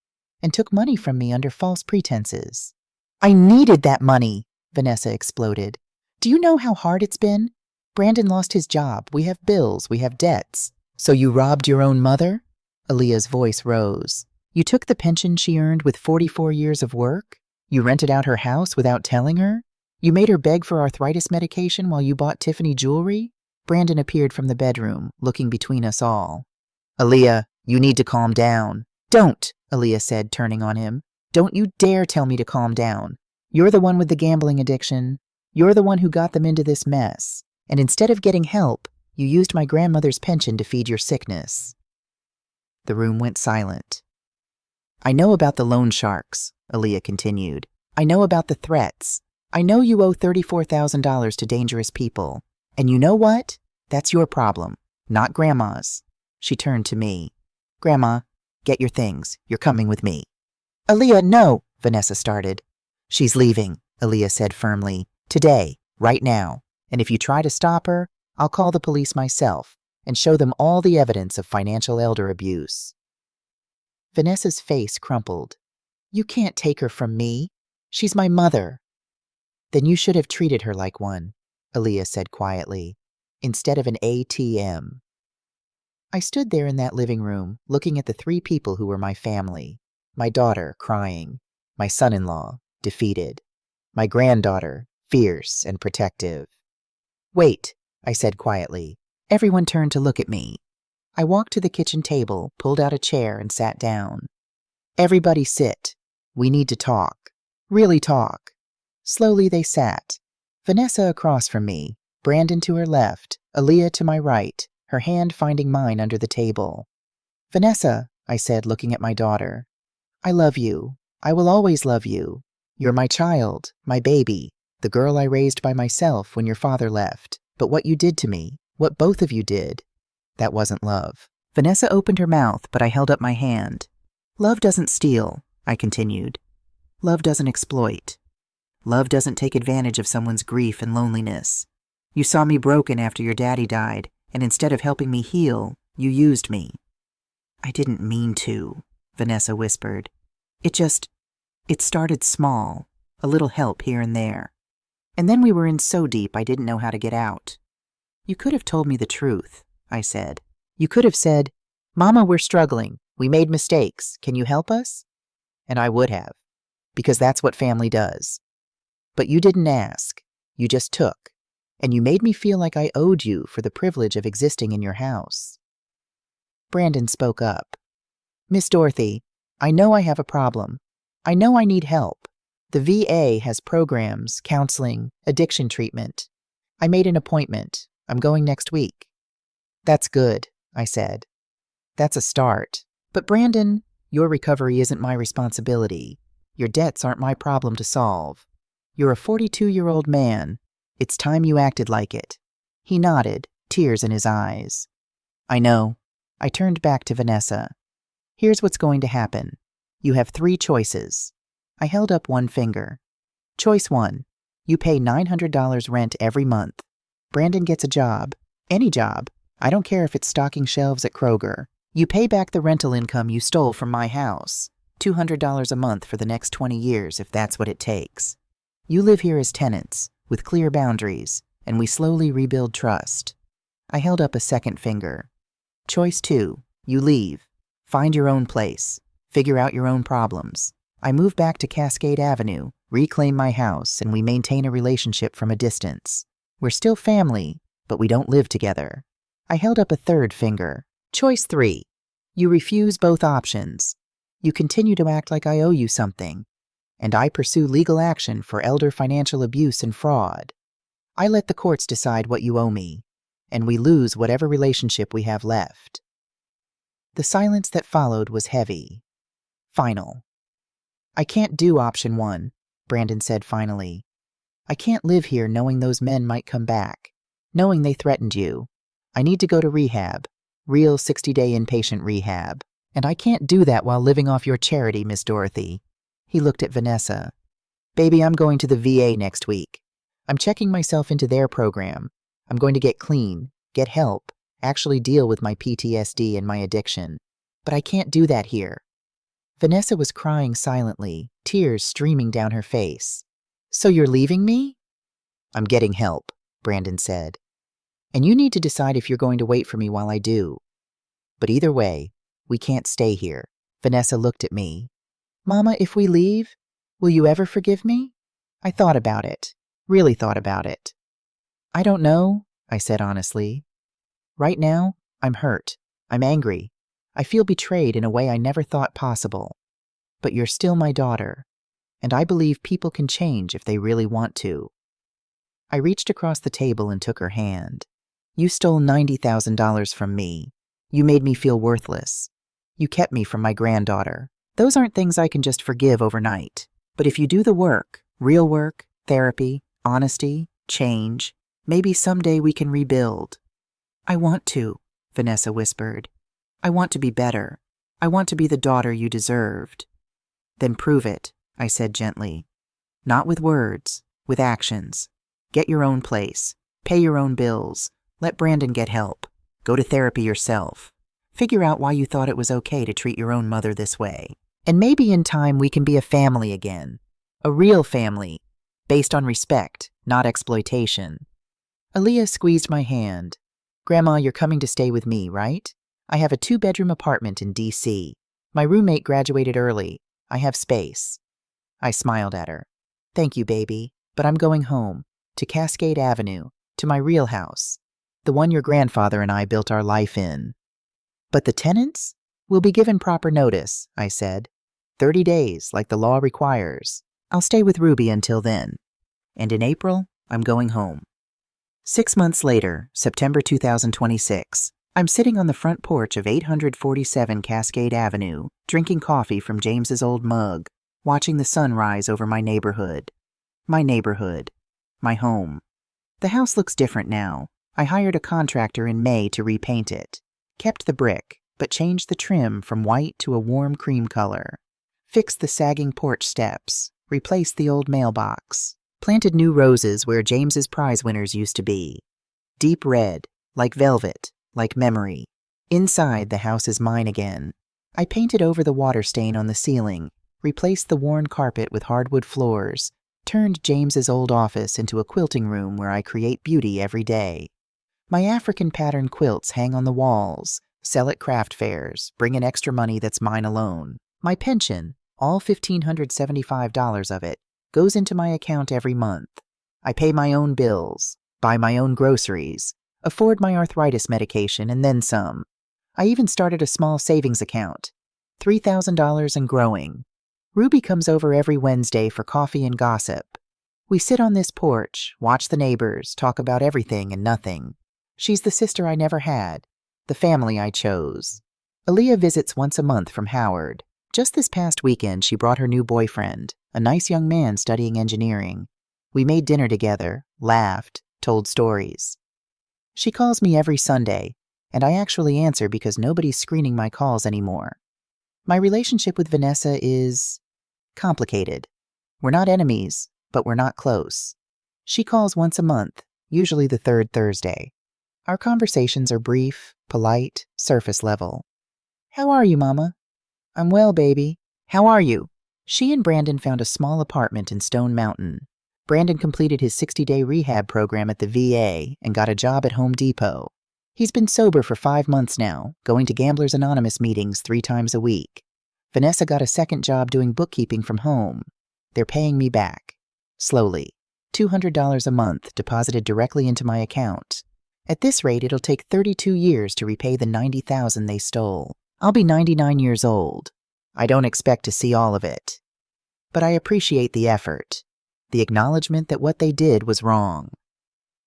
and took money from me under false pretenses." "I needed that money," Vanessa exploded. "Do you know how hard it's been? Brandon lost his job. We have bills. We have debts." "So you robbed your own mother?" Aaliyah's voice rose. "You took the pension she earned with 44 years of work? You rented out her house without telling her? You made her beg for arthritis medication while you bought Tiffany jewelry? Brandon appeared from the bedroom, looking between us all. Aaliyah, you need to calm down. Don't, Aaliyah said, turning on him. Don't you dare tell me to calm down. You're the one with the gambling addiction. You're the one who got them into this mess. And instead of getting help, you used my grandmother's pension to feed your sickness. The room went silent. I know about the loan sharks, Aaliyah continued. I know about the threats. I know you owe $34,000 to dangerous people. And you know what? That's your problem, not Grandma's. She turned to me. Grandma, get your things. You're coming with me. Aaliyah, no, Vanessa started. She's leaving, Aaliyah said firmly. Today, right now. And if you try to stop her, I'll call the police myself and show them all the evidence of financial elder abuse. Vanessa's face crumpled. You can't take her from me. She's my mother. Then you should have treated her like one, Aaliyah said quietly, instead of an ATM. I stood there in that living room, looking at the three people who were my family. My daughter, crying. My son-in-law, defeated. My granddaughter, fierce and protective. Wait, I said quietly. Everyone turned to look at me. I walked to the kitchen table, pulled out a chair, and sat down. Everybody sit. We need to talk. Really talk. Slowly they sat. Vanessa across from me, Brandon to her left, Aaliyah to my right, her hand finding mine under the table. Vanessa, I said, looking at my daughter. I love you. I will always love you. You're my child, my baby, the girl I raised by myself when your father left. But what you did to me, what both of you did, that wasn't love. Vanessa opened her mouth, but I held up my hand. Love doesn't steal, I continued. Love doesn't exploit. Love doesn't take advantage of someone's grief and loneliness. You saw me broken after your daddy died, and instead of helping me heal, you used me. I didn't mean to, Vanessa whispered. It started small, a little help here and there. And then we were in so deep I didn't know how to get out. You could have told me the truth, I said. You could have said, Mama, we're struggling. We made mistakes. Can you help us? And I would have, because that's what family does. But you didn't ask. You just took. And you made me feel like I owed you for the privilege of existing in your house. Brandon spoke up. Miss Dorothy, I know I have a problem. I know I need help. The VA has programs, counseling, addiction treatment. I made an appointment. I'm going next week. That's good, I said. That's a start. But Brandon, your recovery isn't my responsibility. Your debts aren't my problem to solve. You're a 42-year-old man. It's time you acted like it. He nodded, tears in his eyes. I know. I turned back to Vanessa. Here's what's going to happen. You have 3 choices. I held up one finger. Choice 1. You pay $900 rent every month. Brandon gets a job. Any job. I don't care if it's stocking shelves at Kroger. You pay back the rental income you stole from my house. $200 a month for the next 20 years if that's what it takes. You live here as tenants, with clear boundaries, and we slowly rebuild trust. I held up a second finger. Choice 2. You leave. Find your own place. Figure out your own problems. I move back to Cascade Avenue, reclaim my house, and we maintain a relationship from a distance. We're still family, but we don't live together. I held up a third finger. Choice 3. You refuse both options. You continue to act like I owe you something, and I pursue legal action for elder financial abuse and fraud. I let the courts decide what you owe me, and we lose whatever relationship we have left. The silence that followed was heavy. Final. I can't do option 1, Brandon said finally. I can't live here knowing those men might come back, knowing they threatened you. I need to go to rehab, real 60-day inpatient rehab, and I can't do that while living off your charity, Miss Dorothy. He looked at Vanessa. Baby, I'm going to the VA next week. I'm checking myself into their program. I'm going to get clean, get help, actually deal with my PTSD and my addiction. But I can't do that here. Vanessa was crying silently, tears streaming down her face. So you're leaving me? I'm getting help, Brandon said. And you need to decide if you're going to wait for me while I do. But either way, we can't stay here. Vanessa looked at me. Mama, if we leave, Will you ever forgive me? I thought about it. Really thought about it. I don't know, I said honestly. Right now, I'm hurt. I'm angry. I feel betrayed in a way I never thought possible. But you're still my daughter, and I believe people can change if they really want to. I reached across the table and took her hand. You stole $90,000 from me. You made me feel worthless. You kept me from my granddaughter. Those aren't things I can just forgive overnight. But if you do the work, real work, therapy, honesty, change, maybe someday we can rebuild. I want to, Vanessa whispered. I want to be better. I want to be the daughter you deserved. Then prove it, I said gently. Not with words, with actions. Get your own place. Pay your own bills. Let Brandon get help. Go to therapy yourself. Figure out why you thought it was okay to treat your own mother this way. And maybe in time we can be a family again. A real family, based on respect, not exploitation. Aaliyah squeezed my hand. Grandma, you're coming to stay with me, right? I have a 2-bedroom apartment in D.C. My roommate graduated early. I have space. I smiled at her. Thank you, baby, but I'm going home, to Cascade Avenue, to my real house, the one your grandfather and I built our life in. But the tenants will be given proper notice, I said. 30 days, like the law requires. I'll stay with Ruby until then. And in April, I'm going home. 6 months later, September 2026, I'm sitting on the front porch of 847 Cascade Avenue, drinking coffee from James's old mug, watching the sun rise over my neighborhood. My neighborhood. My home. The house looks different now. I hired a contractor in May to repaint it. Kept the brick, but changed the trim from white to a warm cream color. Fixed the sagging porch steps. Replaced the old mailbox. Planted new roses where James's prize winners used to be. Deep red, like velvet, like memory. Inside, the house is mine again. I painted over the water stain on the ceiling, replaced the worn carpet with hardwood floors, turned James's old office into a quilting room where I create beauty every day. My African pattern quilts hang on the walls, sell at craft fairs, bring in extra money that's mine alone. My pension, all $1,575 of it, goes into my account every month. I pay my own bills, buy my own groceries, afford my arthritis medication, and then some. I even started a small savings account, $3,000 and growing. Ruby comes over every Wednesday for coffee and gossip. We sit on this porch, watch the neighbors, talk about everything and nothing. She's the sister I never had, the family I chose. Aaliyah visits once a month from Howard. Just this past weekend, she brought her new boyfriend, a nice young man studying engineering. We made dinner together, laughed, told stories. She calls me every Sunday, and I actually answer because nobody's screening my calls anymore. My relationship with Vanessa is complicated. We're not enemies, but we're not close. She calls once a month, usually the third Thursday. Our conversations are brief, polite, surface level. How are you, Mama? I'm well, baby. How are you? She and Brandon found a small apartment in Stone Mountain. Brandon completed his 60-day rehab program at the VA and got a job at Home Depot. He's been sober for 5 months now, going to Gamblers Anonymous meetings 3 times a week. Vanessa got a second job doing bookkeeping from home. They're paying me back. Slowly. $200 a month deposited directly into my account. At this rate, it'll take 32 years to repay the $90,000 they stole. I'll be 99 years old. I don't expect to see all of it. But I appreciate the effort. The acknowledgement that what they did was wrong.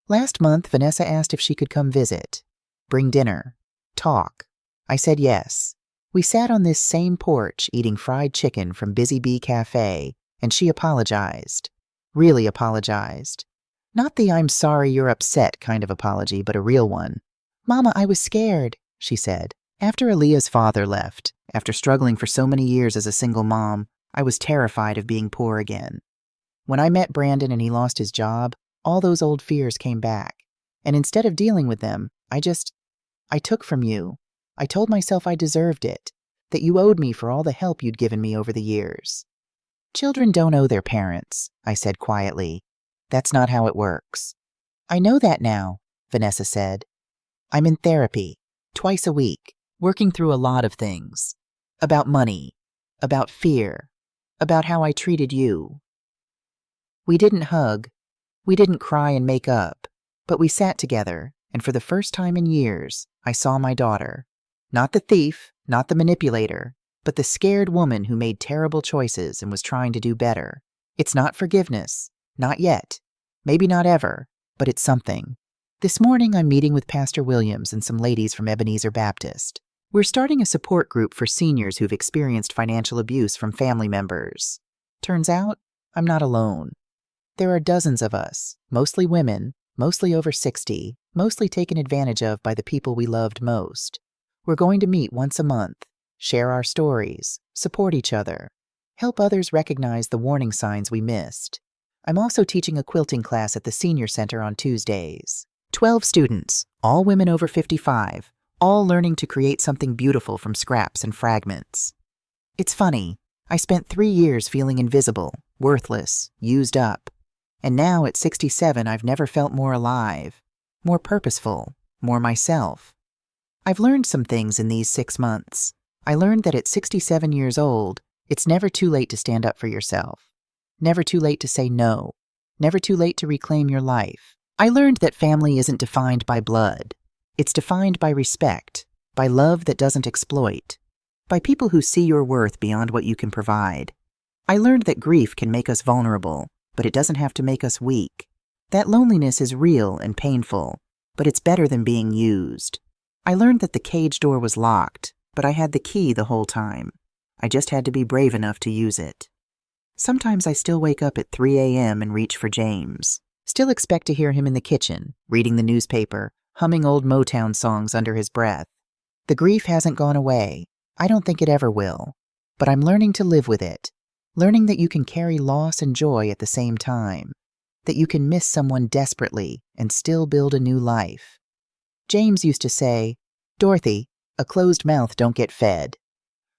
Last month, Vanessa asked if she could come visit. Bring dinner. Talk. I said yes. We sat on this same porch eating fried chicken from Busy Bee Cafe, and she apologized. Really apologized. Not the I'm sorry you're upset kind of apology, but a real one. Mama, I was scared, she said. After Aaliyah's father left, after struggling for so many years as a single mom, I was terrified of being poor again. When I met Brandon and he lost his job, all those old fears came back. And instead of dealing with them, I took from you. I told myself I deserved it, that you owed me for all the help you'd given me over the years. Children don't owe their parents, I said quietly. That's not how it works. I know that now, Vanessa said. I'm in therapy, twice a week, working through a lot of things. About money, about fear, about how I treated you. We didn't hug, we didn't cry and make up, but we sat together, and for the first time in years, I saw my daughter. Not the thief, not the manipulator, but the scared woman who made terrible choices and was trying to do better. It's not forgiveness. Not yet. Maybe not ever, but it's something. This morning I'm meeting with Pastor Williams and some ladies from Ebenezer Baptist. We're starting a support group for seniors who've experienced financial abuse from family members. Turns out, I'm not alone. There are dozens of us, mostly women, mostly over 60, mostly taken advantage of by the people we loved most. We're going to meet once a month, share our stories, support each other, help others recognize the warning signs we missed. I'm also teaching a quilting class at the Senior Center on Tuesdays. 12 students, all women over 55, all learning to create something beautiful from scraps and fragments. It's funny, I spent 3 years feeling invisible, worthless, used up. And now at 67, I've never felt more alive, more purposeful, more myself. I've learned some things in these 6 months. I learned that at 67 years old, it's never too late to stand up for yourself. Never too late to say no. Never too late to reclaim your life. I learned that family isn't defined by blood. It's defined by respect, by love that doesn't exploit, by people who see your worth beyond what you can provide. I learned that grief can make us vulnerable, but it doesn't have to make us weak. That loneliness is real and painful, but it's better than being used. I learned that the cage door was locked, but I had the key the whole time. I just had to be brave enough to use it. Sometimes I still wake up at 3 a.m. and reach for James. Still expect to hear him in the kitchen, reading the newspaper, humming old Motown songs under his breath. The grief hasn't gone away. I don't think it ever will. But I'm learning to live with it. Learning that you can carry loss and joy at the same time. That you can miss someone desperately and still build a new life. James used to say, "Dorothy, a closed mouth don't get fed."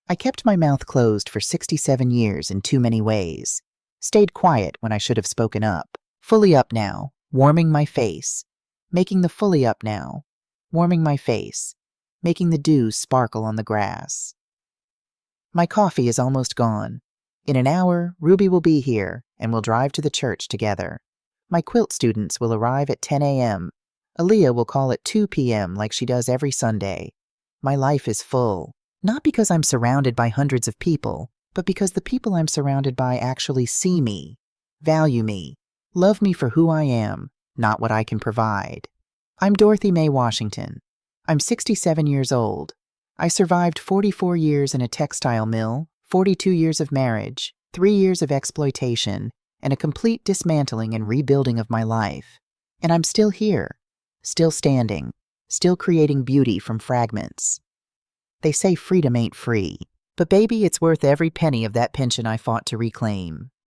I kept my mouth closed for 67 years in too many ways. Stayed quiet when I should have spoken up. Fully up now, warming my face. Making the fully up now, warming my face. Making the dew sparkle on the grass. My coffee is almost gone. In an hour, Ruby will be here, and we'll drive to the church together. My quilt students will arrive at 10 a.m. Aaliyah will call at 2 p.m. like she does every Sunday. My life is full, not because I'm surrounded by hundreds of people, but because the people I'm surrounded by actually see me, value me, love me for who I am, not what I can provide. I'm Dorothy Mae Washington. I'm 67 years old. I survived 44 years in a textile mill, 42 years of marriage, 3 years of exploitation, and a complete dismantling and rebuilding of my life. And I'm still here, still standing, still creating beauty from fragments. They say freedom ain't free, but baby, it's worth every penny of that pension I fought to reclaim.